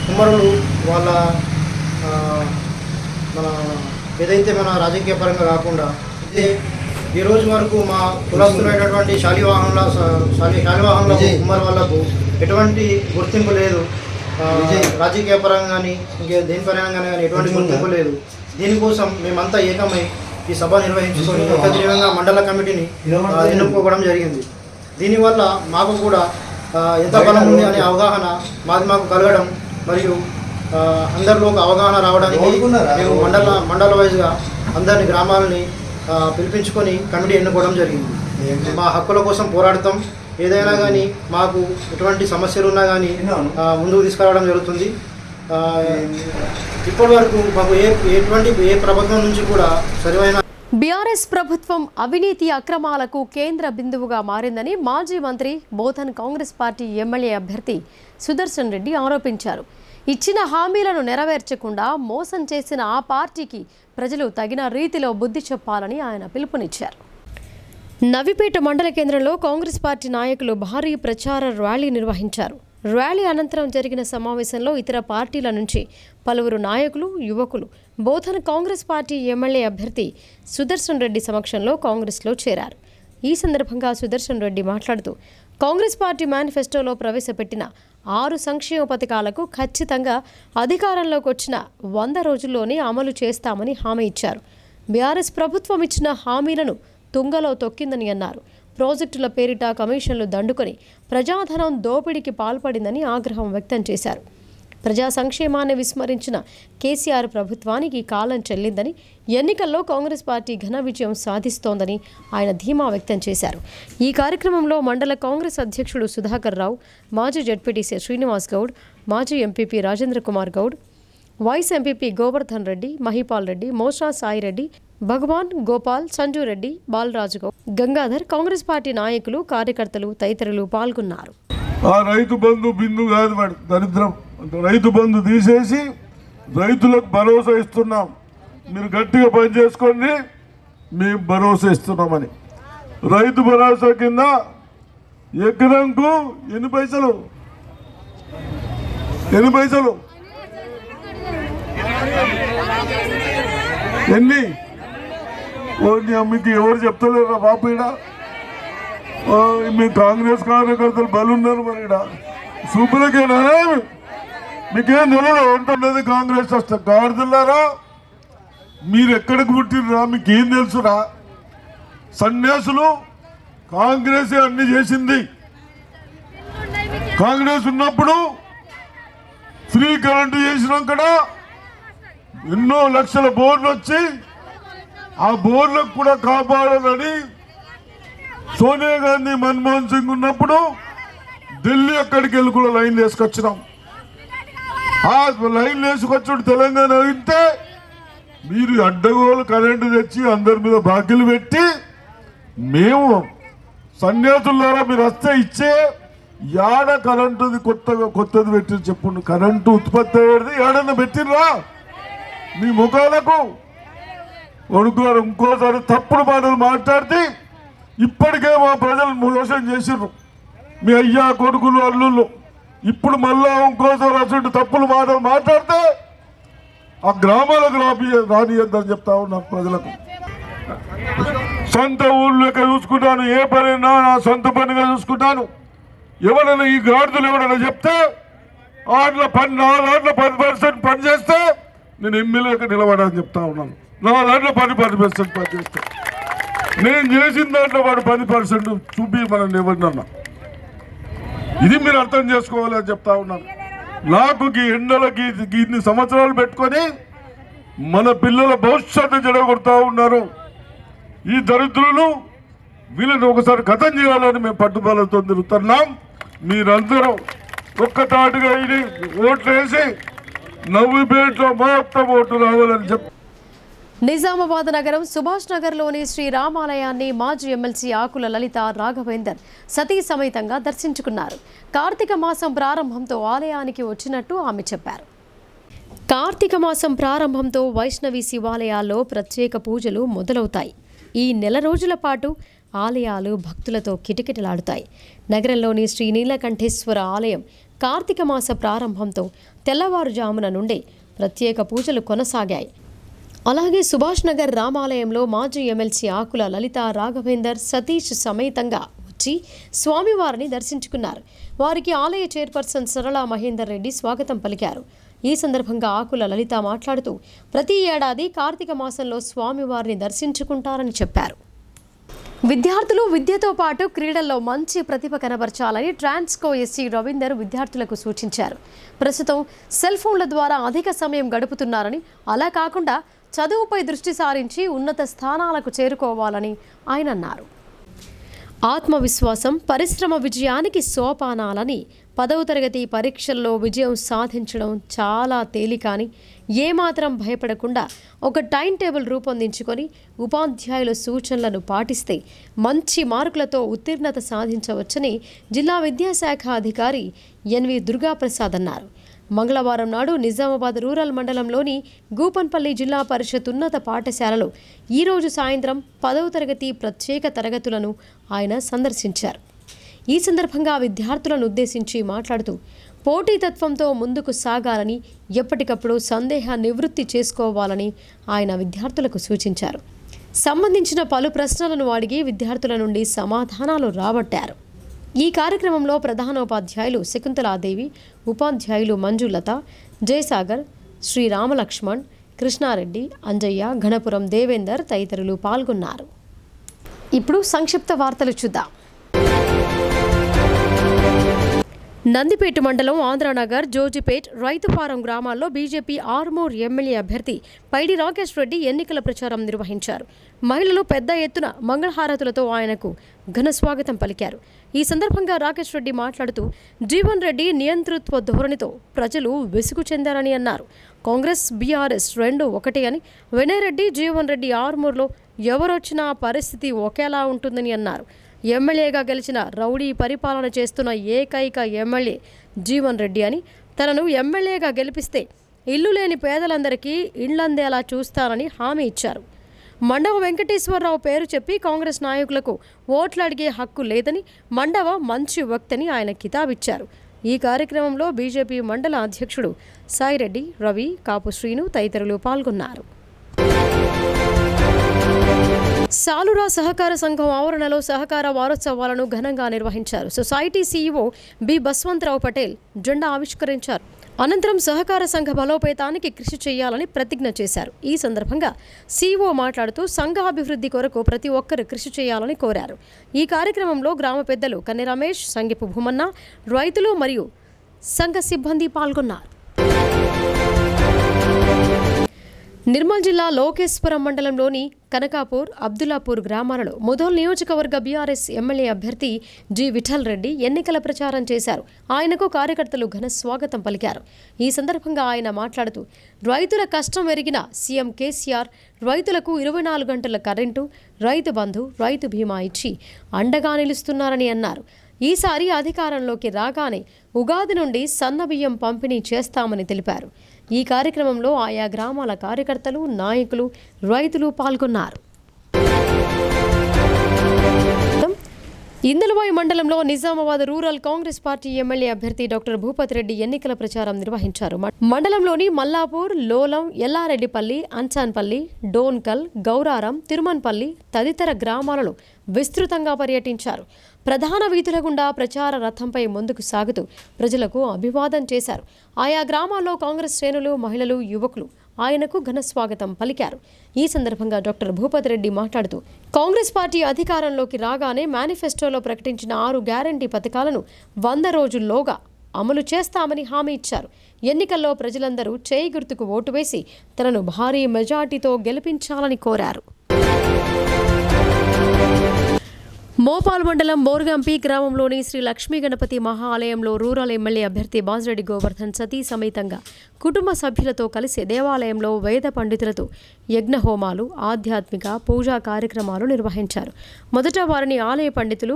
కుమ్మరులు వాళ్ళ మన ఏదైతే మన రాజకీయ పరంగా కాకుండా ఈ రోజు వరకు మా కులస్తులైనటువంటి శాలివాహనుల కుమ్మరి వాళ్ళకు ఎటువంటి గుర్తింపు లేదు. రాజకీయ పరంగా కానీ ఇంకే దేని పరంగా కానీ ఎటువంటి గుర్తింపు లేదు. దీనికోసం మేమంతా ఏకమై ఈ సభ నిర్వహించుకొని ఏకగ్రీవంగా మండల కమిటీని ఎన్నుకోవడం జరిగింది. దీనివల్ల మాకు కూడా ఎంత బలం ఉంది అనే అవగాహన మాకు కలగడం మరియు అందరిలో ఒక అవగాహన రావడానికి మేము మండల వైజ్గా అందరిని గ్రామాలని పిలిపించుకొని కమిటీ ఎన్నుకోవడం జరిగింది. మా హక్కుల కోసం పోరాడతాం. ఏదైనా కానీ మాకు ఎటువంటి సమస్యలు ఉన్నా కానీ ముందుకు తీసుకురావడం జరుగుతుంది. ఇప్పటి వరకు మాకు ఏ ప్రభుత్వం నుంచి కూడా సరైన బీఆర్ఎస్ ప్రభుత్వం అవినీతి అక్రమాలకు కేంద్ర బిందువుగా మారిందని మాజీ మంత్రి బోధన్ కాంగ్రెస్ పార్టీ ఎమ్మెల్యే అభ్యర్థి సుదర్శన్ రెడ్డి ఆరోపించారు. ఇచ్చిన హామీలను నెరవేర్చకుండా మోసం చేసిన ఆ పార్టీకి ప్రజలు తగిన రీతిలో బుద్ధి చెప్పాలని ఆయన పిలుపునిచ్చారు. నవిపేట మండల కేంద్రంలో కాంగ్రెస్ పార్టీ నాయకులు భారీ ప్రచార ర్యాలీ నిర్వహించారు. ర్యాలీ అనంతరం జరిగిన సమావేశంలో ఇతర పార్టీల నుంచి పలువురు నాయకులు, యువకులు బోధన్ కాంగ్రెస్ పార్టీ ఎమ్మెల్యే అభ్యర్థి సుదర్శన్ రెడ్డి సమక్షంలో కాంగ్రెస్లో చేరారు. ఈ సందర్భంగా సుదర్శన్ రెడ్డి మాట్లాడుతూ కాంగ్రెస్ పార్టీ మేనిఫెస్టోలో ప్రవేశపెట్టిన 6 సంక్షేమ పథకాలకు ఖచ్చితంగా అధికారంలోకి వచ్చిన 100 రోజుల్లోనే అమలు చేస్తామని హామీ ఇచ్చారు. బీఆర్ఎస్ ప్రభుత్వం ఇచ్చిన హామీలను తుంగలో తొక్కిందని అన్నారు. ప్రాజెక్టుల పేరిట కమిషన్లు దండుకొని ప్రజాధనం దోపిడీకి పాల్పడిందని ఆగ్రహం వ్యక్తం చేశారు. ప్రజా సంక్షేమాన్ని విస్మరించిన కేసీఆర్ ప్రభుత్వానికి కాలం చెల్లిందని, ఎన్నికల్లో కాంగ్రెస్ పార్టీ ఘన విజయం సాధిస్తోందని ఆయన ధీమా వ్యక్తం చేశారు. ఈ కార్యక్రమంలో మండల కాంగ్రెస్ అధ్యక్షుడు సుధాకర్ రావు, మాజీ జడ్పీటీసీ శ్రీనివాస్ గౌడ్, మాజీ MPP Rajendra Kumar Goud, vice MPP Govardhan Reddy, Mahipal Reddy, Mosha Sai Reddy, Bhagwan, Gopal, Sanju Reddy, Balaraju Goud, Gangadhar, Congress party నాయకులు, కార్యకర్తలు తదితరులు పాల్గొన్నారు. రైతు బంధు బిందు కాదు దరిద్రం. రైతు బంధు తీసేసి రైతులకు భరోసా ఇస్తున్నాం. మీరు గట్టిగా పని చేసుకోండి, మేము భరోసా ఇస్తున్నామని. రైతు భరోసా కింద ఎకరంకు ఎన్ని పైసలు ఎన్ని మీకు ఎవరు చెప్తలేరా బాబు? ఇక్కడ మీ కాంగ్రెస్ కార్యకర్తలు బలున్నారు. మరి ఇక్కడ సూపులకేనా? మీకేం తెలియదు ఎంత ఉన్నది కాంగ్రెస్ వస్తే గాడిదలారా. మీరు ఎక్కడికి పుట్టినరా? మీకేం తెలుసురా? సన్యాసులు కాంగ్రెస్ అన్ని చేసింది. కాంగ్రెస్ ఉన్నప్పుడు ఫ్రీ కరెంటు చేసినాక ఎన్నో లక్షల బోర్లు వచ్చి ఆ బోర్లకు కూడా కాపాడాలని సోనియా గాంధీ, మన్మోహన్ సింగ్ ఉన్నప్పుడు ఢిల్లీ అక్కడికి వెళ్ళి కూడా లైన్లు వేసుకొచ్చినాం. ఆ లైన్లు వేసుకొచ్చుడు తెలంగాణ అయితే మీరు అడ్డగోలు కరెంటు తెచ్చి అందరి మీద బాకీలు పెట్టి మేము సన్యాసులారా మీరు వస్తే ఇచ్చే యాడ కరెంటుది కొత్తది పెట్టి చెప్పండి. కరెంటు ఉత్పత్తి అయ్యేది ఏడన్నా పెట్టిర్రా మీ ముఖాలకు? వణుకోరు. ఇంకోసారి తప్పుడు మాటలు మాట్లాడితే ఇప్పటికే మా ప్రజలు మోసం చేసిర్రు మీ అయ్యా కొడుకులు అల్లుళ్ళు. ఇప్పుడు మళ్ళా ఇంకోసారి అసలు తప్పులు మాటలు మాట్లాడితే ఆ గ్రామాలకు రానియద్దని చెప్తా ఉన్నా ప్రజలకు. సొంత ఊళ్ళోకి చూసుకుంటాను, ఏ పనైనా నా సొంత పనిగా చూసుకుంటాను. ఎవరైనా ఈ గాడిదలు ఎవరైనా చెప్తే నా దాంట్లో 10% పని చేస్తే నేను ఎమ్మెల్యేకి నిలబడాలని చెప్తా ఉన్నాను. నా దాంట్లో 10% పని చేస్తే నేను చేసిన దాంట్లో వాడు 10% చూపి మనం ఎవరినన్నా. ఇది మీరు అర్థం చేసుకోవాలని చెప్తా ఉన్నాను. నాకు ఈ ఎండలకి ఇన్ని సంవత్సరాలు పెట్టుకొని మన పిల్లల భవిష్యత్తు చెడగొడతా ఉన్నారు ఈ దరిద్రులు. వీళ్ళని ఒకసారి ఖతం చేయాలని మేము పట్టుదలతో తిరుగుతున్నాం. మీరందరూ ఒక్కతాటిగా ఇది ఓట్లు వేసి నవ్వుపేటలో మొత్తం ఓట్లు రావాలని చెప్పి. నిజామాబాద్ నగరం సుభాష్ నగర్లోని శ్రీ రామాలయాన్ని మాజీ ఎమ్మెల్సీ ఆకుల లలిత రాఘవేందర్ సతీ సమేతంగా దర్శించుకున్నారు. కార్తీక మాసం ప్రారంభంతో ఆలయానికి వచ్చినట్టు ఆమె చెప్పారు. కార్తీక మాసం ప్రారంభంతో వైష్ణవి శివాలయాల్లో ప్రత్యేక పూజలు మొదలవుతాయి. ఈ నెల రోజుల పాటు ఆలయాలు భక్తులతో కిటకిటలాడుతాయి. నగరంలోని శ్రీ నీలకంఠేశ్వర ఆలయం కార్తీక మాస ప్రారంభంతో తెల్లవారుజామున నుండే ప్రత్యేక పూజలు కొనసాగాయి. అలాగే సుభాష్ నగర్ రామాలయంలో మాజీ ఎమ్మెల్సీ ఆకుల లలిత రాఘవేందర్ సతీష్ సమేతంగా వచ్చి స్వామివారిని దర్శించుకున్నారు. వారికి ఆలయ చైర్పర్సన్ సరళా మహేందర్ రెడ్డి స్వాగతం పలికారు. ఈ సందర్భంగా ఆకుల లలిత మాట్లాడుతూ ప్రతి ఏడాది కార్తీక మాసంలో స్వామివారిని దర్శించుకుంటారని చెప్పారు. విద్యార్థులు విద్యతో పాటు క్రీడల్లో మంచి ప్రతిభ కనబర్చాలని ట్రాన్స్కో ఎస్సీ రవీందర్ విద్యార్థులకు సూచించారు. ప్రస్తుతం సెల్ ఫోన్ల ద్వారా అధిక సమయం గడుపుతున్నారని, అలా కాకుండా చదువుపై దృష్టి సారించి ఉన్నత స్థానాలకు చేరుకోవాలని ఆయన అన్నారు. ఆత్మవిశ్వాసం పరిశ్రమ విజయానికి సోపానాలని, 10వ తరగతి పరీక్షల్లో విజయం సాధించడం చాలా తేలికని, ఏమాత్రం భయపడకుండా ఒక టైం టేబుల్ రూపొందించుకొని ఉపాధ్యాయుల సూచనలను పాటిస్తే మంచి మార్కులతో ఉత్తీర్ణత సాధించవచ్చని జిల్లా విద్యాశాఖ అధికారి ఎన్వి దుర్గాప్రసాద్ అన్నారు. మంగళవారం నాడు నిజామాబాద్ రూరల్ మండలంలోని గూపన్పల్లి జిల్లా పరిషత్ ఉన్నత పాఠశాలలో ఈరోజు సాయంత్రం 10వ తరగతి ప్రత్యేక తరగతులను ఆయన సందర్శించారు. ఈ సందర్భంగా విద్యార్థులను ఉద్దేశించి మాట్లాడుతూ పోటీతత్వంతో ముందుకు సాగాలని, ఎప్పటికప్పుడు సందేహ నివృత్తి చేసుకోవాలని ఆయన విద్యార్థులకు సూచించారు. సంబంధించిన పలు ప్రశ్నలను అడిగి విద్యార్థుల నుండి సమాధానాలు రాబట్టారు. ఈ కార్యక్రమంలో ప్రధానోపాధ్యాయులు శకుంతలాదేవి, ఉపాధ్యాయులు మంజులత, జయసాగర్, శ్రీ రామలక్ష్మణ్, కృష్ణారెడ్డి, అంజయ్య, ఘనపురం దేవేందర్ తదితరులు పాల్గొన్నారు. ఇప్పుడు సంక్షిప్త వార్తలు చూద్దాం. నందిపేట మండలం ఆంధ్రానగర్, జోజిపేట్, రైతుపారం గ్రామాల్లో బీజేపీ ఆర్మూర్ ఎమ్మెల్యే అభ్యర్థి పైడి రాకేష్ రెడ్డి ఎన్నికల ప్రచారం నిర్వహించారు. మహిళలు పెద్ద ఎత్తున మంగళహారతులతో ఆయనకు ఘన స్వాగతం పలికారు. ఈ సందర్భంగా రాకేష్ రెడ్డి మాట్లాడుతూ జీవన్ రెడ్డి నియంతృత్వ ధోరణితో ప్రజలు విసుగు చెందారని అన్నారు. కాంగ్రెస్ బీఆర్ఎస్ రెండు ఒకటే అని, వినయ్ రెడ్డి, జీవన్ రెడ్డి ఆర్మూర్లో ఎవరొచ్చినా పరిస్థితి ఒకేలా ఉంటుందని అన్నారు. ఎమ్మెల్యేగా గెలిచిన రౌడీ పరిపాలన చేస్తున్న ఏకైక ఎమ్మెల్యే జీవన్ రెడ్డి అని, తనను ఎమ్మెల్యేగా గెలిపిస్తే ఇల్లు లేని పేదలందరికీ ఇళ్లందేలా చూస్తానని హామీ ఇచ్చారు. మండవ వెంకటేశ్వరరావు పేరు చెప్పి కాంగ్రెస్ నాయకులకు ఓట్లు అడిగే హక్కు లేదని, మండవ మంచి వ్యక్తిని ఆయన కితాబిచ్చారు. ఈ కార్యక్రమంలో బీజేపీ మండల అధ్యక్షుడు సాయిరెడ్డి, రవి, కాపు శ్రీను తదితరులు పాల్గొన్నారు. సాలురా సహకార సంఘం ఆవరణలో సహకార వారోత్సవాలను ఘనంగా నిర్వహించారు. Society CEO B Baswantrao Patel జెండా ఆవిష్కరించారు. అనంతరం సహకార సంఘ బలోపేతానికి కృషి చేయాలని ప్రతిజ్ఞ చేశారు. ఈ సందర్భంగా సీఈఓ మాట్లాడుతూ సంఘ అభివృద్ధి కొరకు ప్రతి ఒక్కరు కృషి చేయాలని కోరారు. ఈ కార్యక్రమంలో గ్రామ పెద్దలు కన్నె రమేష్, సంగిపు భూమన్న, రైతులు మరియు సంఘ సిబ్బంది పాల్గొన్నారు. నిర్మల్ జిల్లా లోకేశ్వరం మండలంలోని కనకాపూర్, అబ్దుల్లాపూర్ గ్రామాలలో ముధోల్ నియోజకవర్గ బీఆర్ఎస్ ఎమ్మెల్యే అభ్యర్థి జి విఠల్ రెడ్డి ఎన్నికల ప్రచారం చేశారు. ఆయనకు కార్యకర్తలు ఘన స్వాగతం పలికారు. ఈ సందర్భంగా ఆయన మాట్లాడుతూ రైతుల కష్టం ఎరిగిన సీఎం కేసీఆర్ రైతులకు 24 గంటల కరెంటు, రైతు బంధు, రైతు బీమా ఇచ్చి అండగా నిలుస్తున్నారని అన్నారు. ఈసారి అధికారంలోకి రాగానే ఉగాది నుండి సన్నబియ్యం పంపిణీ చేస్తామని తెలిపారు. ఈ కార్యక్రమంలో ఆయా గ్రామాల కార్యకర్తలు, నాయకులు, రైతులు పాల్గొన్నారు. ఇందలవాయి మండలంలో Nizamabad rural Congress party MLA అభ్యర్థి డాక్టర్ భూపతి రెడ్డి ఎన్నికల ప్రచారం నిర్వహించారు. మండలంలోని మల్లాపూర్, లోలం, ఎల్లారెడ్డిపల్లి, అంచాన్పల్లి, డోన్కల్, గౌరారం, తిరుమన్పల్లి తదితర గ్రామాలలో విస్తృతంగా పర్యటించారు. ప్రధాన వీధుల గుండా ప్రచార రథంపై ముందుకు సాగుతూ ప్రజలకు అభివాదం చేశారు. ఆయా గ్రామాల్లో కాంగ్రెస్ శ్రేణులు, మహిళలు, యువకులు ఆయనకు ఘన స్వాగతం పలికారు. ఈ సందర్భంగా డాక్టర్ భూపతి రెడ్డి మాట్లాడుతూ కాంగ్రెస్ పార్టీ అధికారంలోకి రాగానే మేనిఫెస్టోలో ప్రకటించిన 6 గ్యారంటీ పథకాలను 100 రోజుల్లోగా అమలు చేస్తామని హామీ ఇచ్చారు. ఎన్నికల్లో ప్రజలందరూ చేయి గుర్తుకు ఓటు వేసి తనను భారీ మెజార్టీతో గెలిపించాలని కోరారు. మోపాల్ మండలం బోర్గంపి గ్రామంలోని శ్రీ లక్ష్మీ గణపతి మహా ఆలయంలో రూరల్ ఎమ్మెల్యే అభ్యర్థి బాజిరెడ్డి గోవర్ధన్ సతీ సమేతంగా కుటుంబ సభ్యులతో కలిసి దేవాలయంలో వేద పండితులతో యజ్ఞహోమాలు, ఆధ్యాత్మిక పూజా కార్యక్రమాలు నిర్వహించారు. మొదట వారిని ఆలయ పండితులు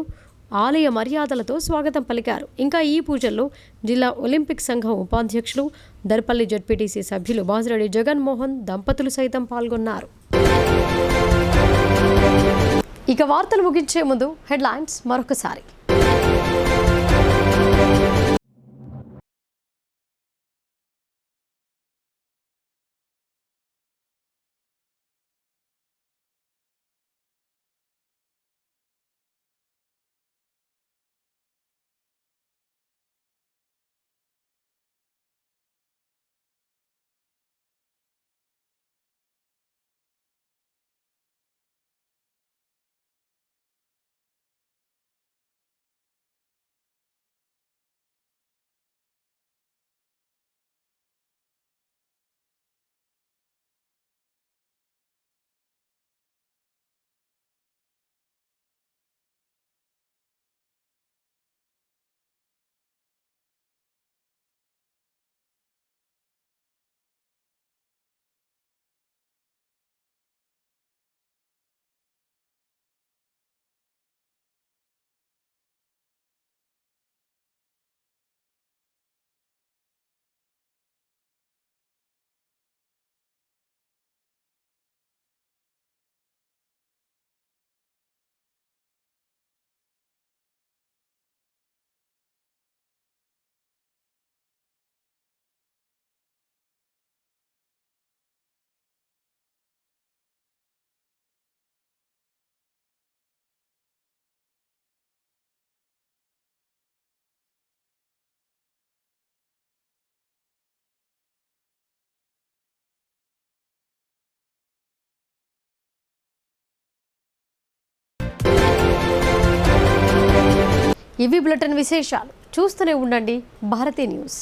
ఆలయ మర్యాదలతో స్వాగతం పలికారు. ఇంకా ఈ పూజల్లో జిల్లా ఒలింపిక్ సంఘం ఉపాధ్యక్షులు, దర్పల్లి జడ్పీటీసీ సభ్యులు బాజిరెడ్డి జగన్మోహన్ దంపతులు సైతం పాల్గొన్నారు. ఇక వార్తలు ముగించే ముందు హెడ్లైన్స్ మరొకసారి. ఇవి బులెటిన్ విశేషాలు. చూస్తూనే ఉండండి భారతీ న్యూస్.